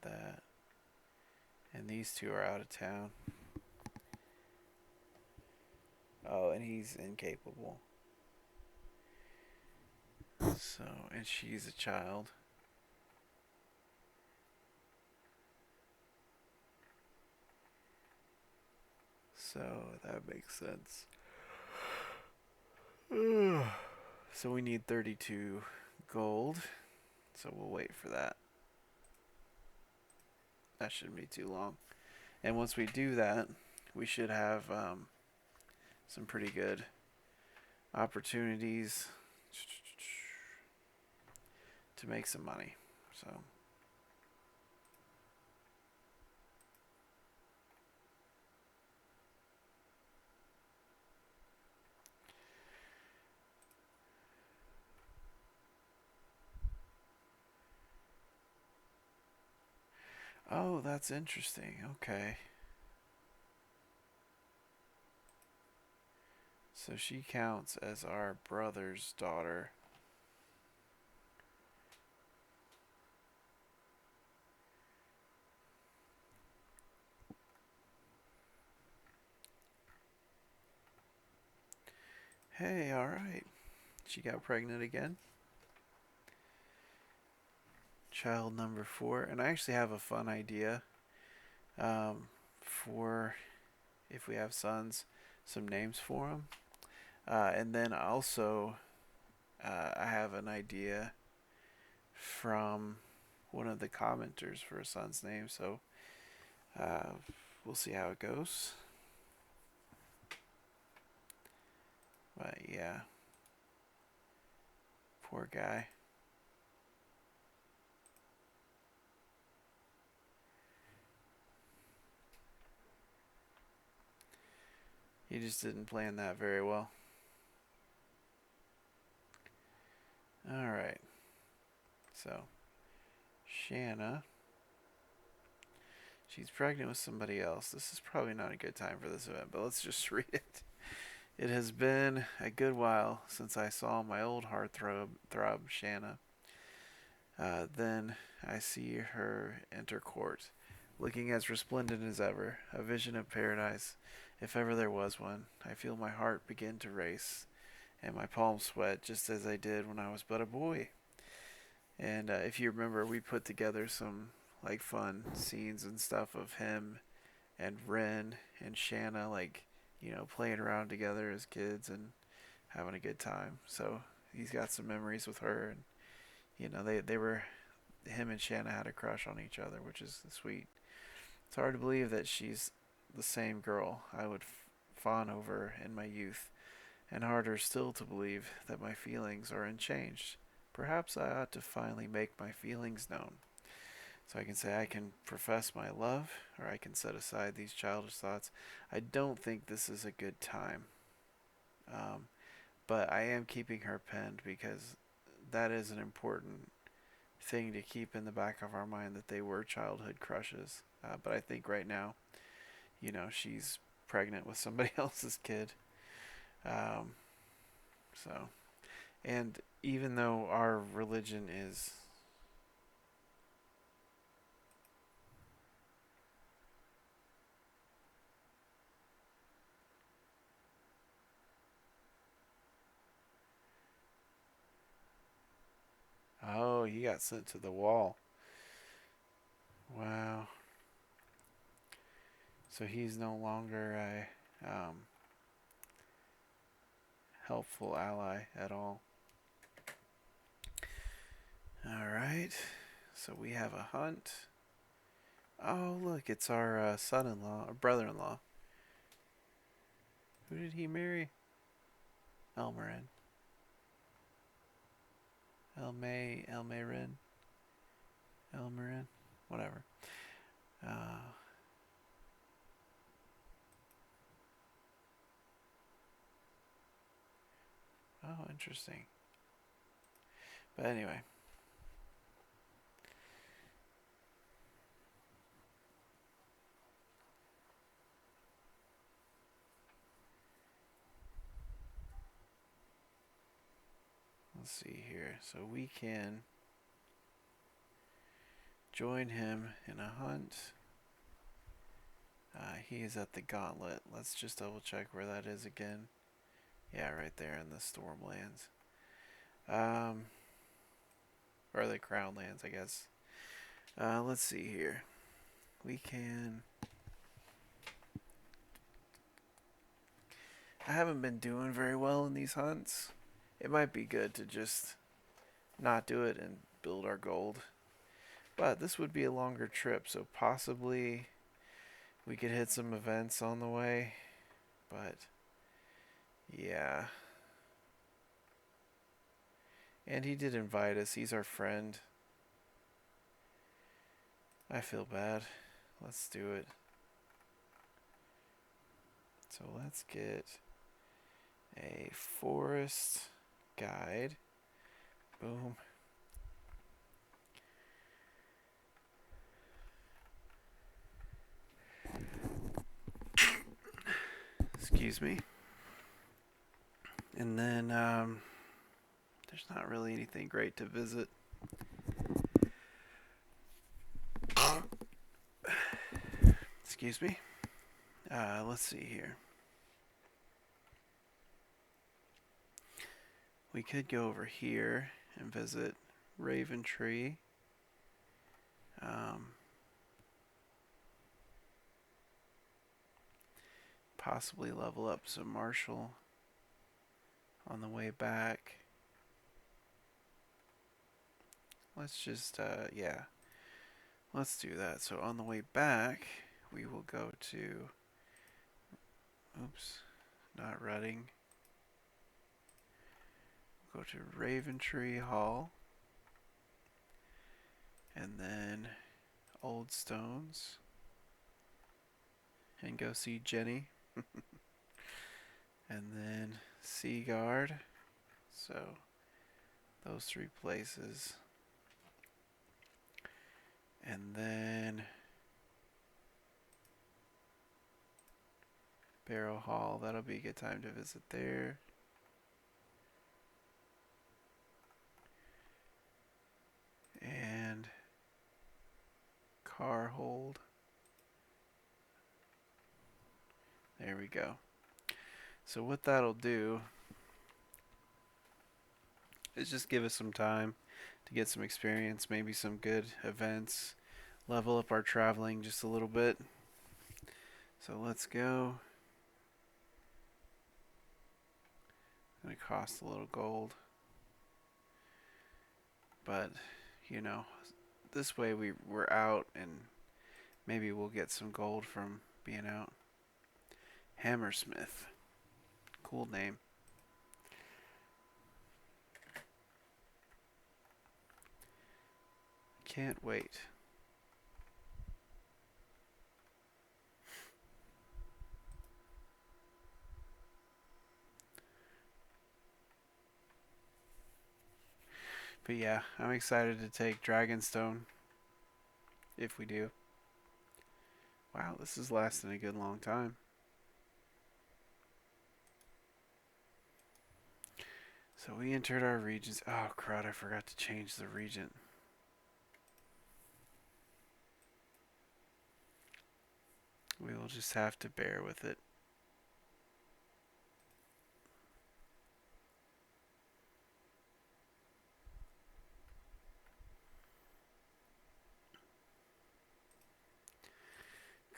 That. And these two are out of town. Oh, and he's incapable. So, and she's a child. So that makes sense. So we need 32 gold. So we'll wait for that. That shouldn't be too long. And once we do that, we should have some pretty good opportunities to make some money. So oh, that's interesting. Okay. So she counts as our brother's daughter. Hey, alright. She got pregnant again. Child number 4. And I actually have a fun idea for if we have sons, some names for them. And then also, I have an idea from one of the commenters for a son's name. So we'll see how it goes. But yeah, poor guy. He just didn't plan that very well. Alright. So, Shanna. She's pregnant with somebody else. This is probably not a good time for this event, but let's just read it. It has been a good while since I saw my old heartthrob, Shanna. Then I see her enter court, looking as resplendent as ever, a vision of paradise, if ever there was one. I feel my heart begin to race, and my palms sweat just as I did when I was but a boy. And if you remember, we put together some like fun scenes and stuff of him and Ren and Shanna, like, you know, playing around together as kids and having a good time. So he's got some memories with her, and you know, they were, him and Shanna had a crush on each other, which is sweet. It's hard to believe that she's the same girl I would fawn over in my youth, and harder still to believe that my feelings are unchanged. Perhaps I ought to finally make my feelings known. So I can say I can profess my love, or I can set aside these childish thoughts. I don't think this is a good time. But I am keeping her penned because that is an important thing to keep in the back of our mind, that they were childhood crushes. But I think right now, you know, she's pregnant with somebody else's kid. Um, so, and even though our religion is, oh, he got sent to the wall. Wow. So he's no longer a helpful ally at all. Alright. So we have a hunt. Oh, look, it's our son-in-law, or brother-in-law. Who did he marry? Elmarin. Elmarin? Elmarin? Whatever. Oh, interesting. But anyway. Let's see here. So we can join him in a hunt. He is at the Gauntlet. Let's just double check where that is again. Yeah, right there in the Stormlands. Or the Crownlands, I guess. Let's see here. We can I haven't been doing very well in these hunts. It might be good to just not do it and build our gold. But this would be a longer trip, so possibly we could hit some events on the way. But yeah. And he did invite us. He's our friend. I feel bad. Let's do it. So let's get a forest guide. Boom. Excuse me. And then there's not really anything great to visit. Excuse me. Let's see here. We could go over here and visit Raven Tree. Possibly level up some martial on the way back. Let's just, yeah. Let's do that. So on the way back, we will go to, oops, not Reading. Go to Raventree Hall. And then Old Stones. And go see Jenny. And then Seaguard. So those three places. And then Barrow Hall. That'll be a good time to visit there. And Carhold. There we go. So what that'll do is just give us some time to get some experience, maybe some good events, level up our traveling just a little bit. So let's go. It's going to cost a little gold. But, you know, this way we're out and maybe we'll get some gold from being out. Hammersmith. Cool name. Can't wait. But yeah, I'm excited to take Dragonstone. If we do. Wow, this is lasting a good long time. So we entered our regions. Oh crud, I forgot to change the region. We will just have to bear with it.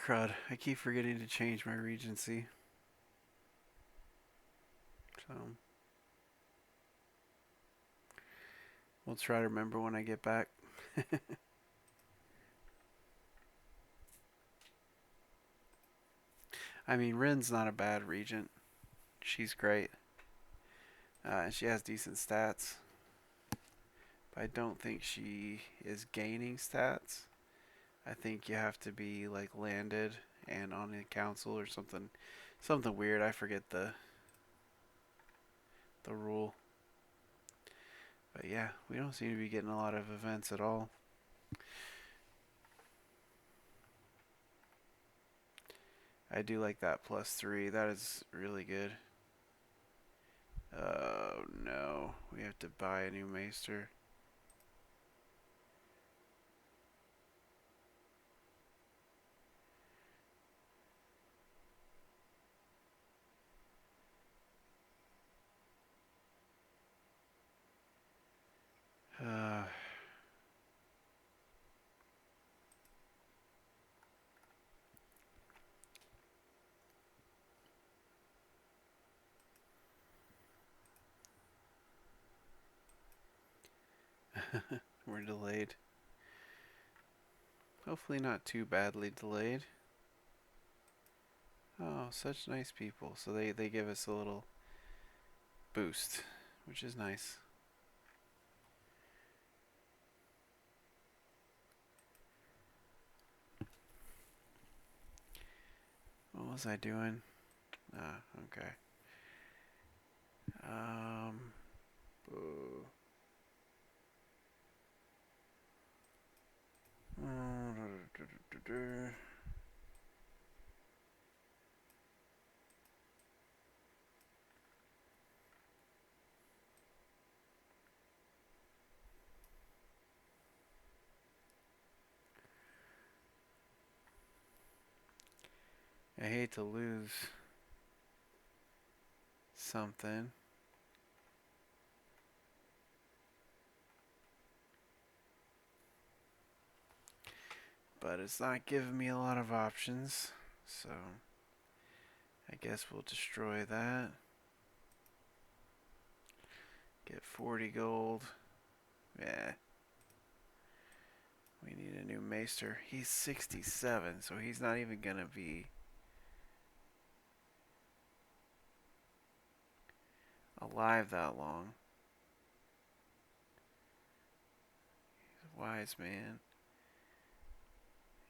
Crud, I keep forgetting to change my regency. So we'll try to remember when I get back. I mean, Rin's not a bad regent. She's great. She has decent stats. But I don't think she is gaining stats. I think you have to be like landed and on the council or something. Something weird. I forget the rule. But yeah, we don't seem to be getting a lot of events at all. I do like that +3. That is really good. Oh no, we have to buy a new maester. We're delayed. Hopefully not too badly delayed. Oh, such nice people. So they give us a little boost, which is nice. What was I doing? Ah, okay. Boo. I hate to lose something. But it's not giving me a lot of options. So I guess we'll destroy that. Get 40 gold. Yeah. We need a new maester. He's 67, so he's not even gonna be alive that long. He's a wise man.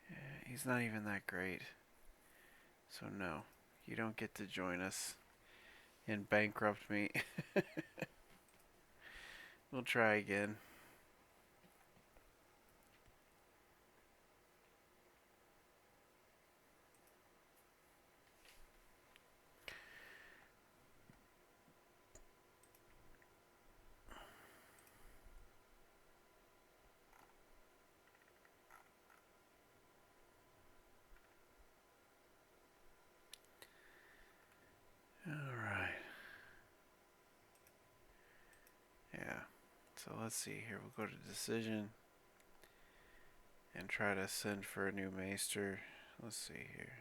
Yeah, he's not even that great. So no, you don't get to join us and bankrupt me. We'll try again. Alright. Yeah. So let's see here. We'll go to decision and try to send for a new maester. Let's see here.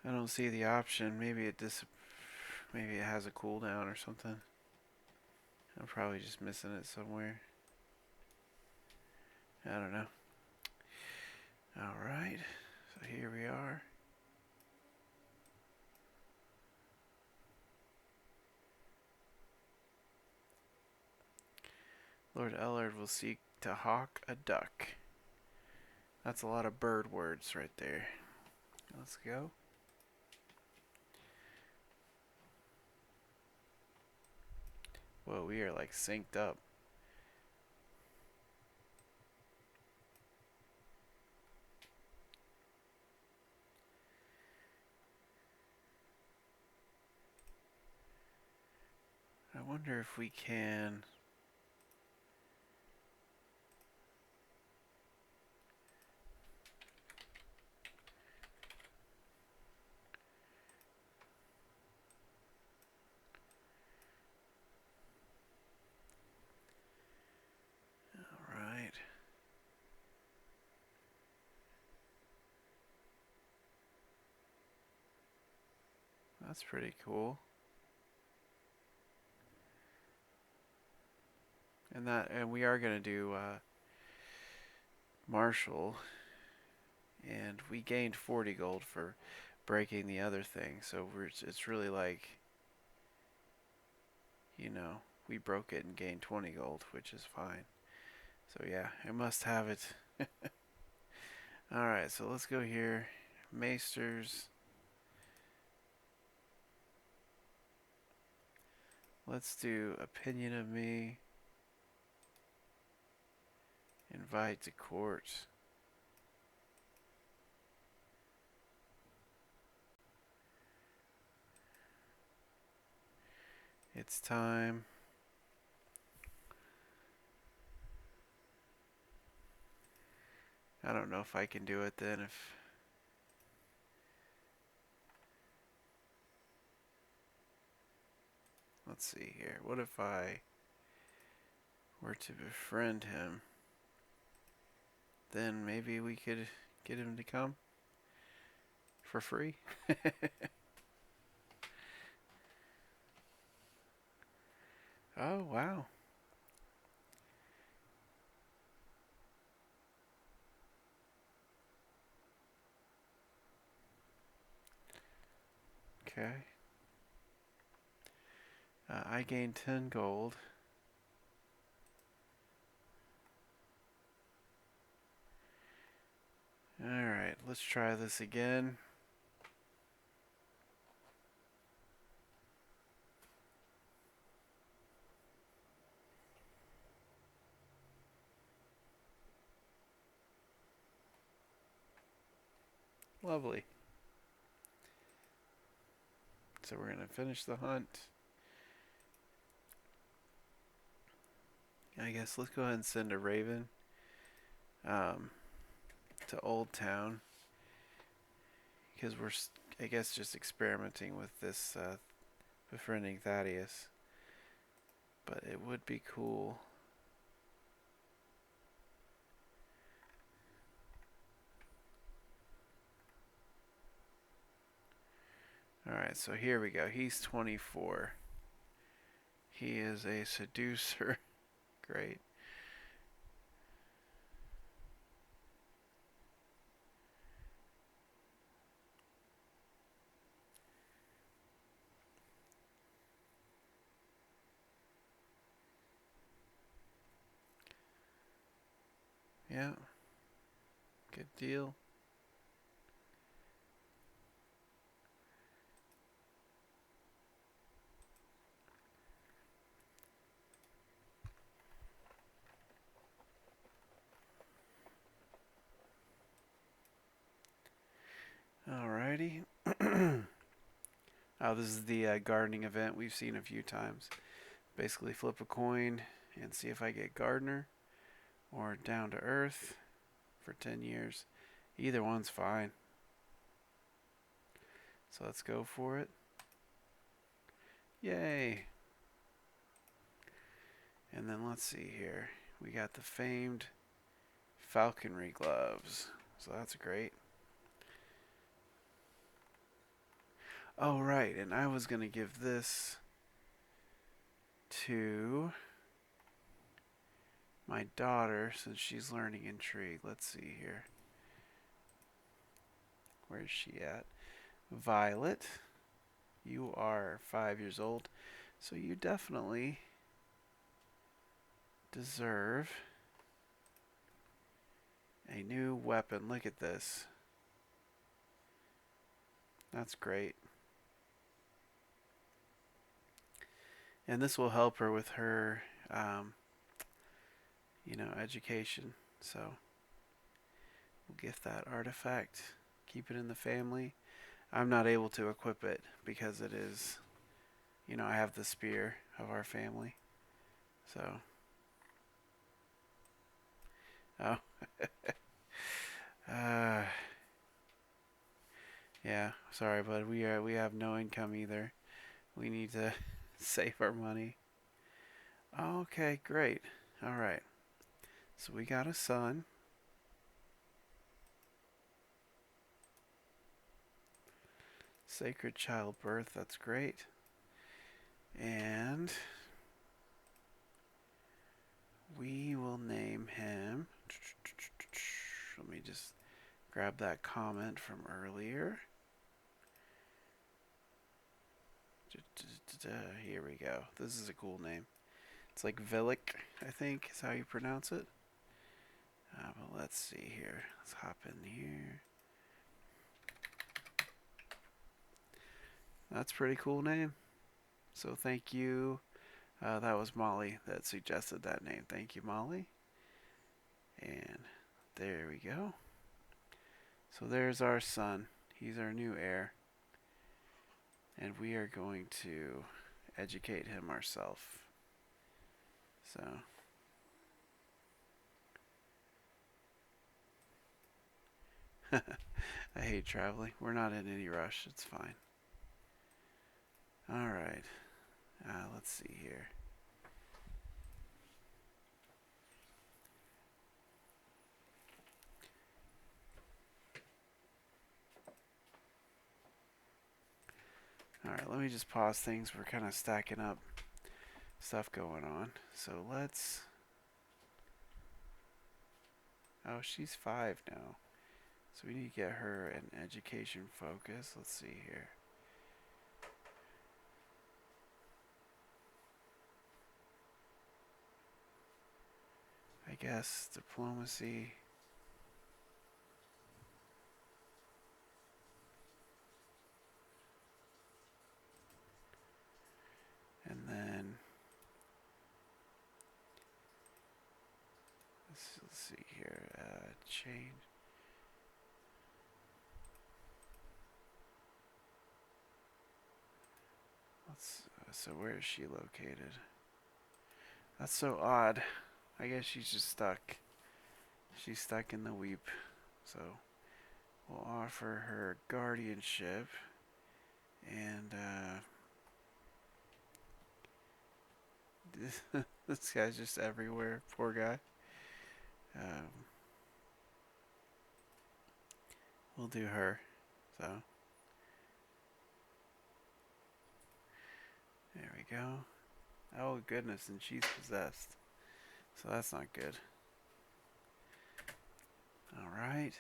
I don't see the option. Maybe it has a cooldown or something. I'm probably just missing it somewhere. I don't know. Alright. So here we are. Lord Ellard will seek to hawk a duck. That's a lot of bird words right there. Let's go. Whoa, we are like synced up. I wonder if we can... Alright. That's pretty cool. And we are gonna do Marshall, and we gained 40 gold for breaking the other thing. So it's really like, you know, we broke it and gained 20 gold, which is fine. So yeah, I must have it. Alright, so let's go here. Maesters. Let's do Opinion of Me. Invite to court. It's time. I don't know if I can do it then. Let's see here. What if I were to befriend him, then maybe we could get him to come for free. Oh, wow. Okay. I gained 10 gold. Alright, let's try this again. Lovely. So we're going to finish the hunt. I guess let's go ahead and send a raven to Old Town. Because we're, I guess, just experimenting with this befriending Thaddeus. But it would be cool. Alright, so here we go. He's 24. He is a seducer. Great. Yeah. Good deal. Alrighty. Oh, this is the gardening event we've seen a few times. Basically flip a coin and see if I get gardener or down to earth for 10 years. Either one's fine. So let's go for it. Yay. And then let's see here. We got the famed falconry gloves. So that's great. Oh, right. And I was going to give this to my daughter since she's learning intrigue. Let's see here. Where's she at? Violet. You are 5 years old. So you definitely deserve a new weapon. Look at this. That's great. And this will help her with her, education. So we'll gift that artifact. Keep it in the family. I'm not able to equip it because it is, I have the spear of our family. So. Oh. Yeah, sorry, but we have no income either. We need to save our money. Okay, great. All right. So we got a son. Sacred childbirth, that's great. And we will name him. Let me just grab that comment from earlier. Here we go. This is a cool name. It's like Villic, I think is how you pronounce it. But let's see here. Let's hop in here. That's a pretty cool name. So thank you. That was Molly that suggested that name. Thank you, Molly. And there we go. So there's our son. He's our new heir. And we are going to educate him ourselves. So. I hate traveling. We're not in any rush. It's fine. Alright. Let's see here. let me just pause things. We're kind of stacking up stuff going on. So let's... Oh, she's 5 now. So we need to get her an education focus. Let's see here. I guess diplomacy. And then let's see here. Change. So where is she located? That's so odd. I guess she's just stuck. She's stuck in the weep. So we'll offer her guardianship. And this guy's just everywhere. Poor guy. We'll do her. So there we go. Oh goodness, and she's possessed. So that's not good. Alright.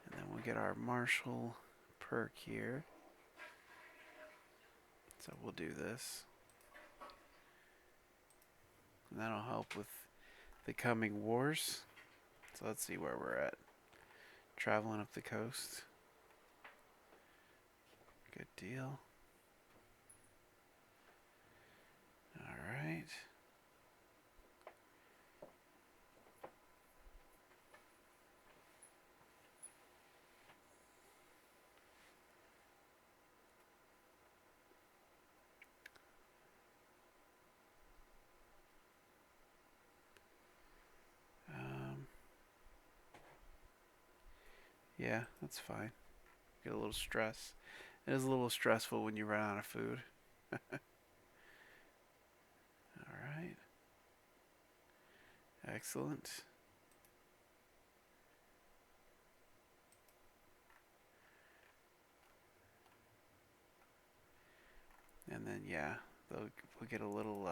And then we'll get our martial perk here. So we'll do this. And that'll help with the coming wars. So let's see where we're at. Traveling up the coast. Good deal. Alright. Yeah, that's fine. Get a little stress. It is a little stressful when you run out of food. Alright. Excellent. And then, yeah, we'll get a little,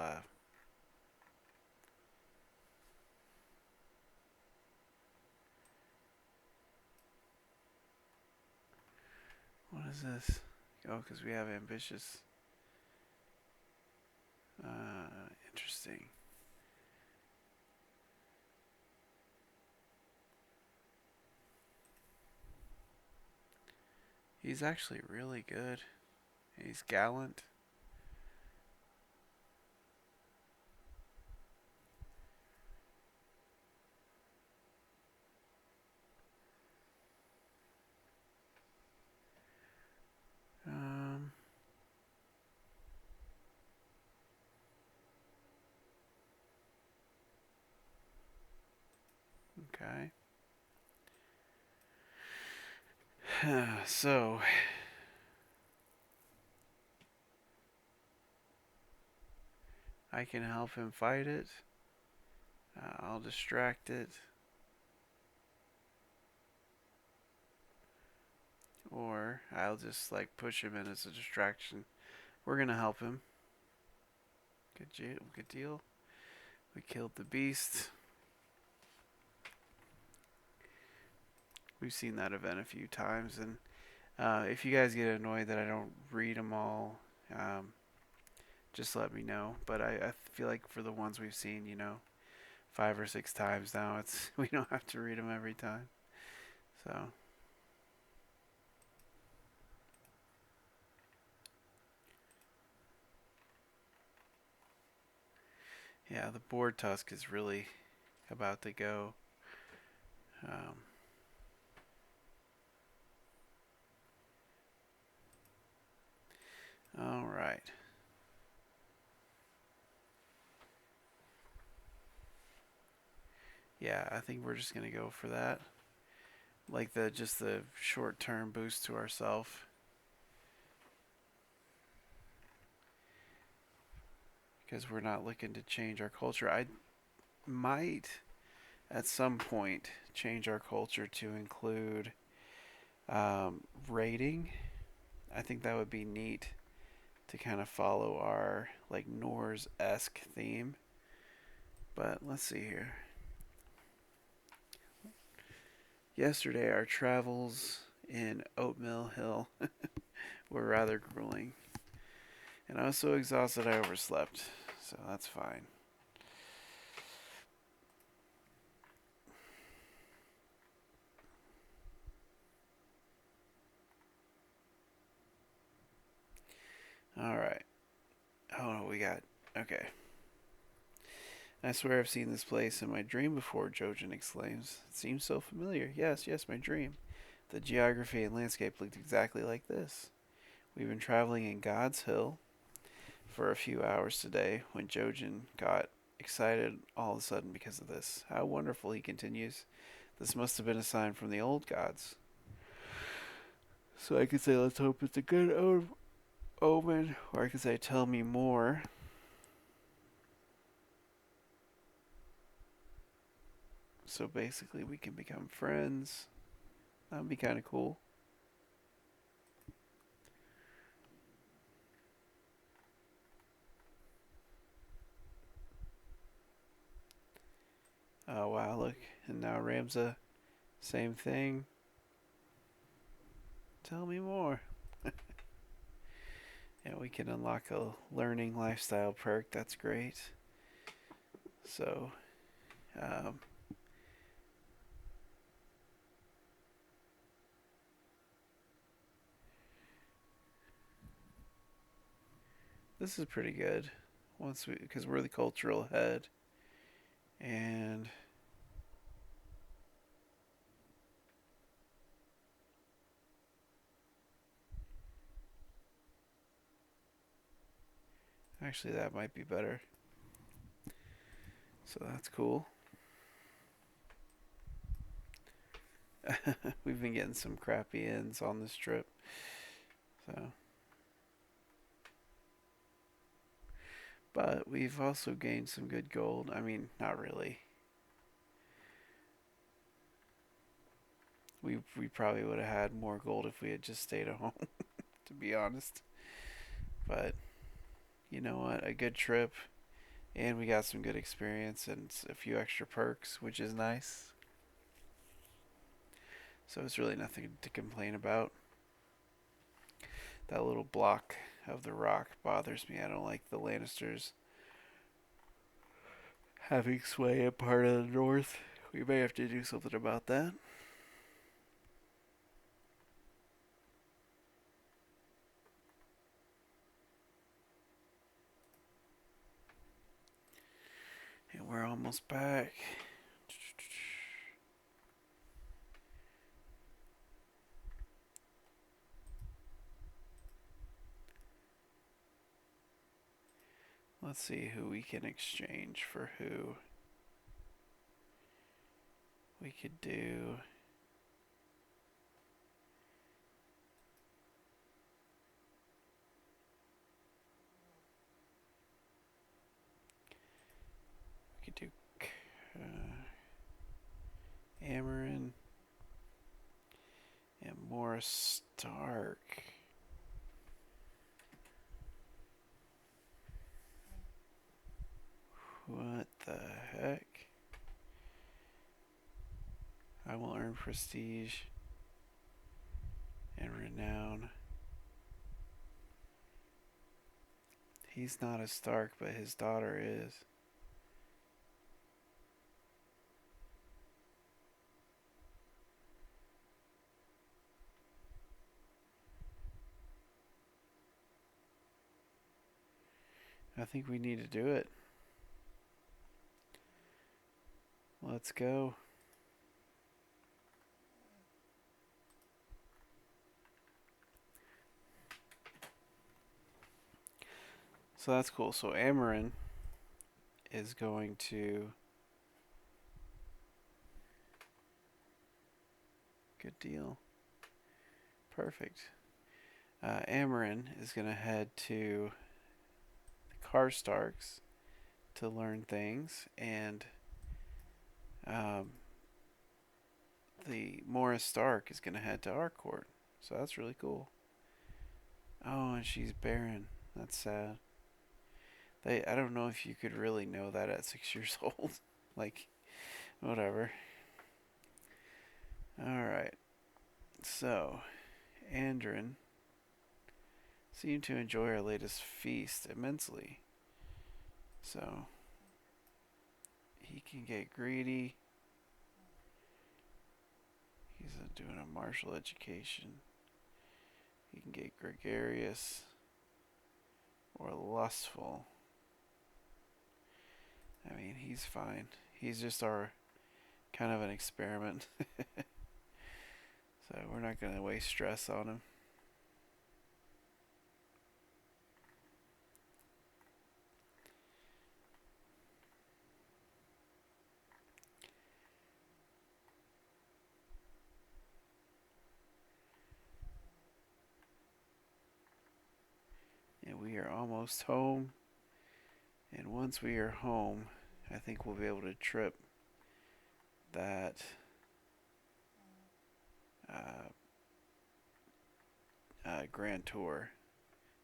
what is this? Oh, because we have ambitious. Interesting. He's actually really good. He's gallant. Okay. So, I can help him fight it. I'll distract it. Or I'll just like push him in as a distraction. We're gonna help him. Good deal. We killed the beast. We've seen that event a few times, and if you guys get annoyed that I don't read them all, just let me know. But I feel like for the ones we've seen, 5 or 6 times now, it's we don't have to read them every time. So. Yeah, the board tusk is really about to go. All right. Yeah, I think we're just gonna go for that. Like just the short-term boost to ourselves. Because we're not looking to change our culture. I might, at some point, change our culture to include raiding. I think that would be neat. to kind of follow our like Norse-esque theme. But let's see here. Yesterday, our travels in Oatmeal Hill were rather grueling, and I was so exhausted I overslept, so that's fine. Alright. Oh, we got. Okay. I swear I've seen this place in my dream before, Jojen exclaims. It seems so familiar. Yes, yes, my dream. The geography and landscape looked exactly like this. We've been traveling in God's Hill for a few hours today when Jojen got excited all of a sudden because of this. How wonderful, he continues. This must have been a sign from the old gods. So I could say, let's hope it's a good omen. Or I could say, tell me more. So basically, we can become friends. That would be kind of cool. Oh, wow, look. And now Ramza, same thing. Tell me more. And we can unlock a learning lifestyle perk. That's great. So, um, this is pretty good. Because we're the cultural head. And actually, that might be better. So that's cool. We've been getting some crappy ends on this trip. So, but we've also gained some good gold. I mean, not really. We probably would have had more gold if we had just stayed at home, to be honest. But you know what? A good trip, and we got some good experience and a few extra perks, which is nice. So it's really nothing to complain about. That little block of the rock bothers me. I don't like the Lannisters having sway in part of the north. We may have to do something about that. And we're almost back. Let's see who we can exchange for who. We could do. We could do Amarin and Morris Stark. What the heck? I will earn prestige and renown. He's not a Stark, but his daughter is. I think we need to do it. Let's go. So that's cool. So Amarin is going to. Good deal. Perfect. Amarin is going to head to the Karstarks to learn things, and the Morris Stark is going to head to our court. So that's really cool. Oh, and she's barren. That's sad. I don't know if you could really know that at 6 years old. Like, whatever. Alright. So, Andrin seemed to enjoy our latest feast immensely. So, he can get greedy. He's doing a martial education. He can get gregarious or lustful. I mean, he's fine. He's just our kind of an experiment. So we're not going to waste stress on him. And we are almost home. And once we are home, I think we'll be able to trip that Grand Tour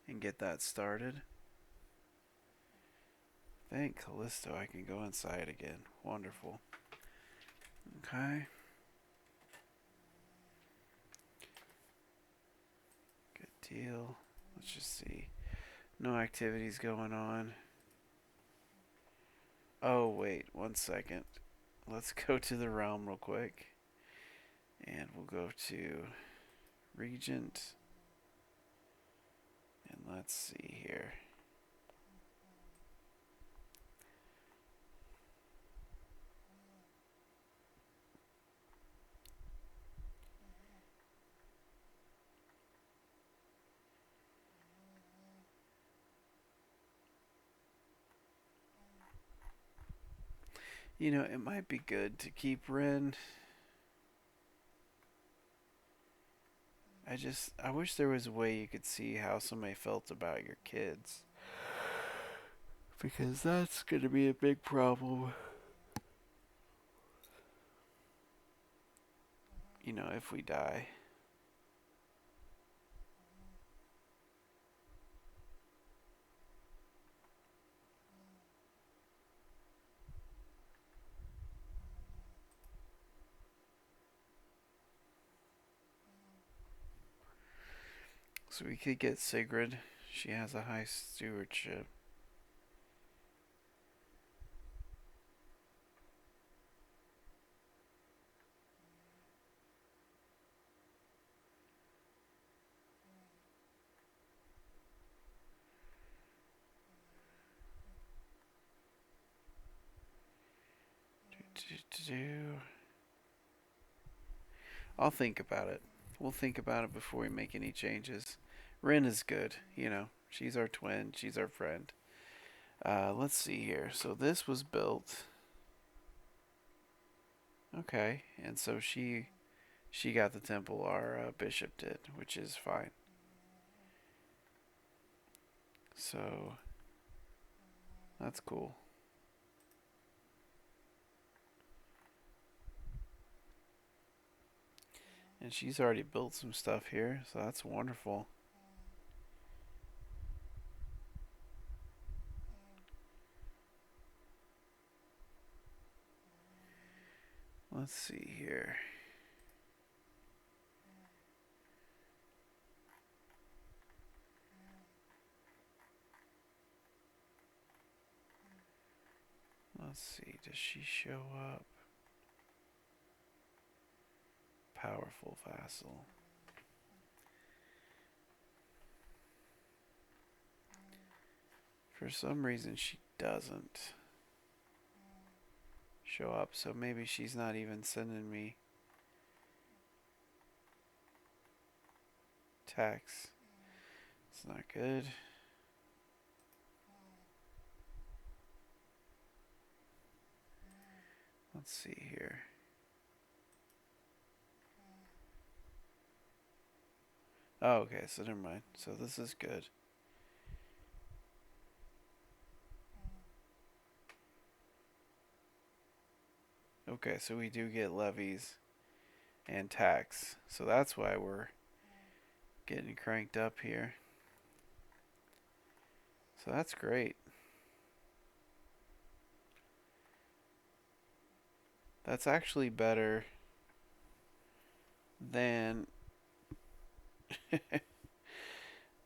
and get that started. Thank Callisto, I can go inside again. Wonderful. Okay. Good deal. Let's just see. No activities going on. Oh, wait. 1 second. Let's go to the realm real quick. And we'll go to Regent. And let's see here. You know, it might be good to keep Ren. I wish there was a way you could see how somebody felt about your kids. Because that's going to be a big problem. You know, if we die. So we could get Sigrid. She has a high stewardship. I'll think about it. We'll think about it before we make any changes. Rin is good, you know. She's our twin. She's our friend. Let's see here. So this was built. Okay, and so she got the temple. Our bishop did, which is fine. So that's cool. And she's already built some stuff here, so that's wonderful. Let's see here. Let's see, does she show up? Powerful vassal. For some reason, she doesn't show up, so maybe she's not even sending me text. It's not good. Let's see here. Oh, okay, so never mind. So this is good. Okay, so we do get levies and tax. So that's why we're getting cranked up here. So that's great. That's actually better than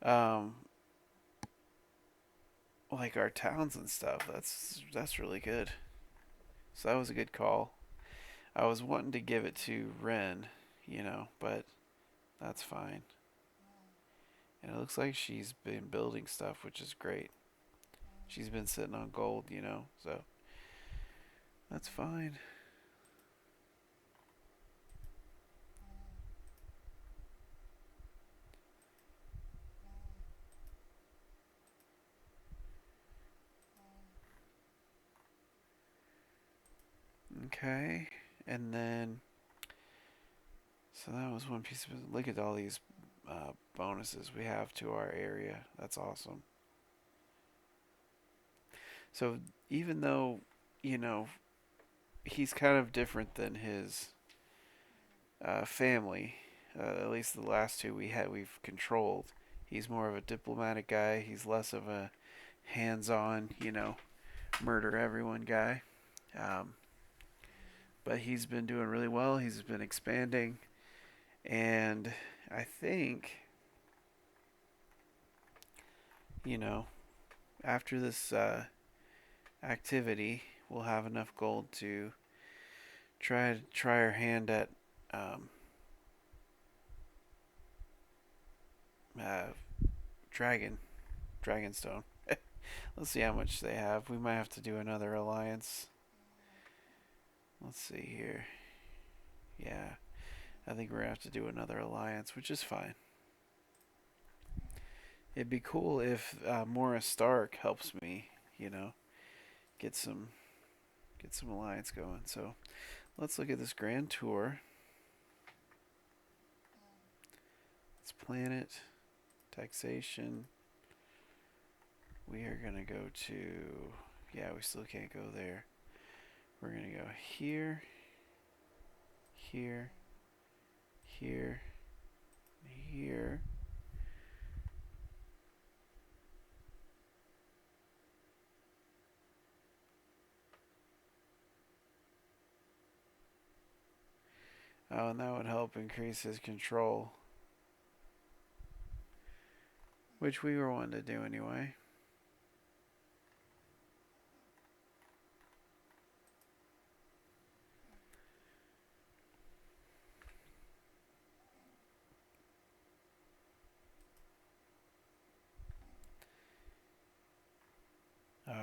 um like our towns and stuff. That's really good. So that was a good call. I was wanting to give it to Ren, but that's fine. And it looks like she's been building stuff, which is great. She's been sitting on gold, so that's fine. Okay. And then, so that was one piece of it. Look at all these bonuses we have to our area. That's awesome. So even though, you know, he's kind of different than his family, at least the last two we've controlled. He's more of a diplomatic guy. He's less of a hands-on, murder everyone guy. Um, but he's been doing really well. He's been expanding, and I think, you know, after this activity, we'll have enough gold to try our hand at um, uh, Dragonstone. Let's see how much they have. We might have to do another alliance. Let's see here. Yeah, I think we're gonna have to do another alliance, which is fine. It'd be cool if Morris Stark helps me, you know, get some get some alliance going. So let's look at this grand tour. Let's plan it. Taxation. We are gonna go to. Yeah, we still can't go there. We're gonna go here, here, here, here. Oh, and that would help increase his control, which we were wanting to do anyway.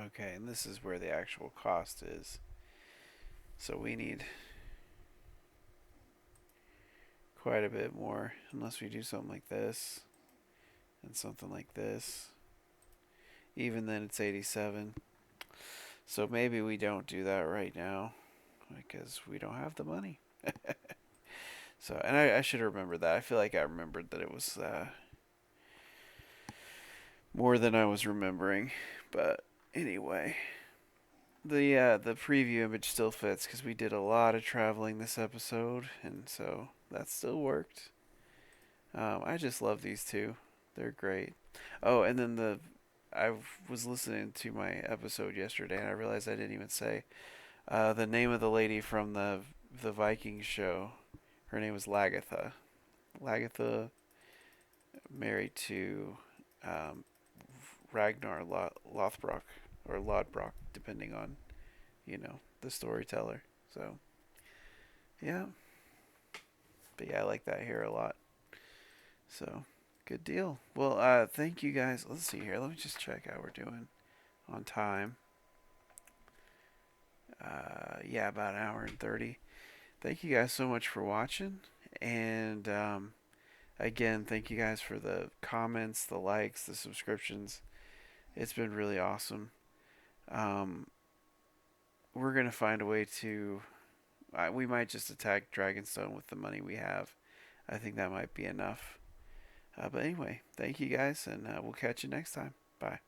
Okay, and this is where the actual cost is. So we need quite a bit more, unless we do something like this and something like this. Even then, it's 87. So maybe we don't do that right now because we don't have the money. So, and I should remember that. I feel like I remembered that it was more than I was remembering. But anyway, the preview image still fits because we did a lot of traveling this episode, and so that still worked. I just love these two; they're great. Oh, and then I was listening to my episode yesterday, and I realized I didn't even say the name of the lady from the Viking show. Her name was Lagatha. Lagatha, married to um, Ragnar Lothbrok or Lodbrok, depending on the storyteller. So yeah, but yeah, I like that here a lot. So good deal. Well, thank you guys. Let's see here. Let me just check how we're doing on time. Yeah, about an hour and 30. Thank you guys so much for watching, and again, thank you guys for the comments, the likes, the subscriptions. It's been really awesome. Um, we're gonna find a way to. We might just attack Dragonstone with the money we have. I think that might be enough. But anyway, thank you guys, and we'll catch you next time. Bye.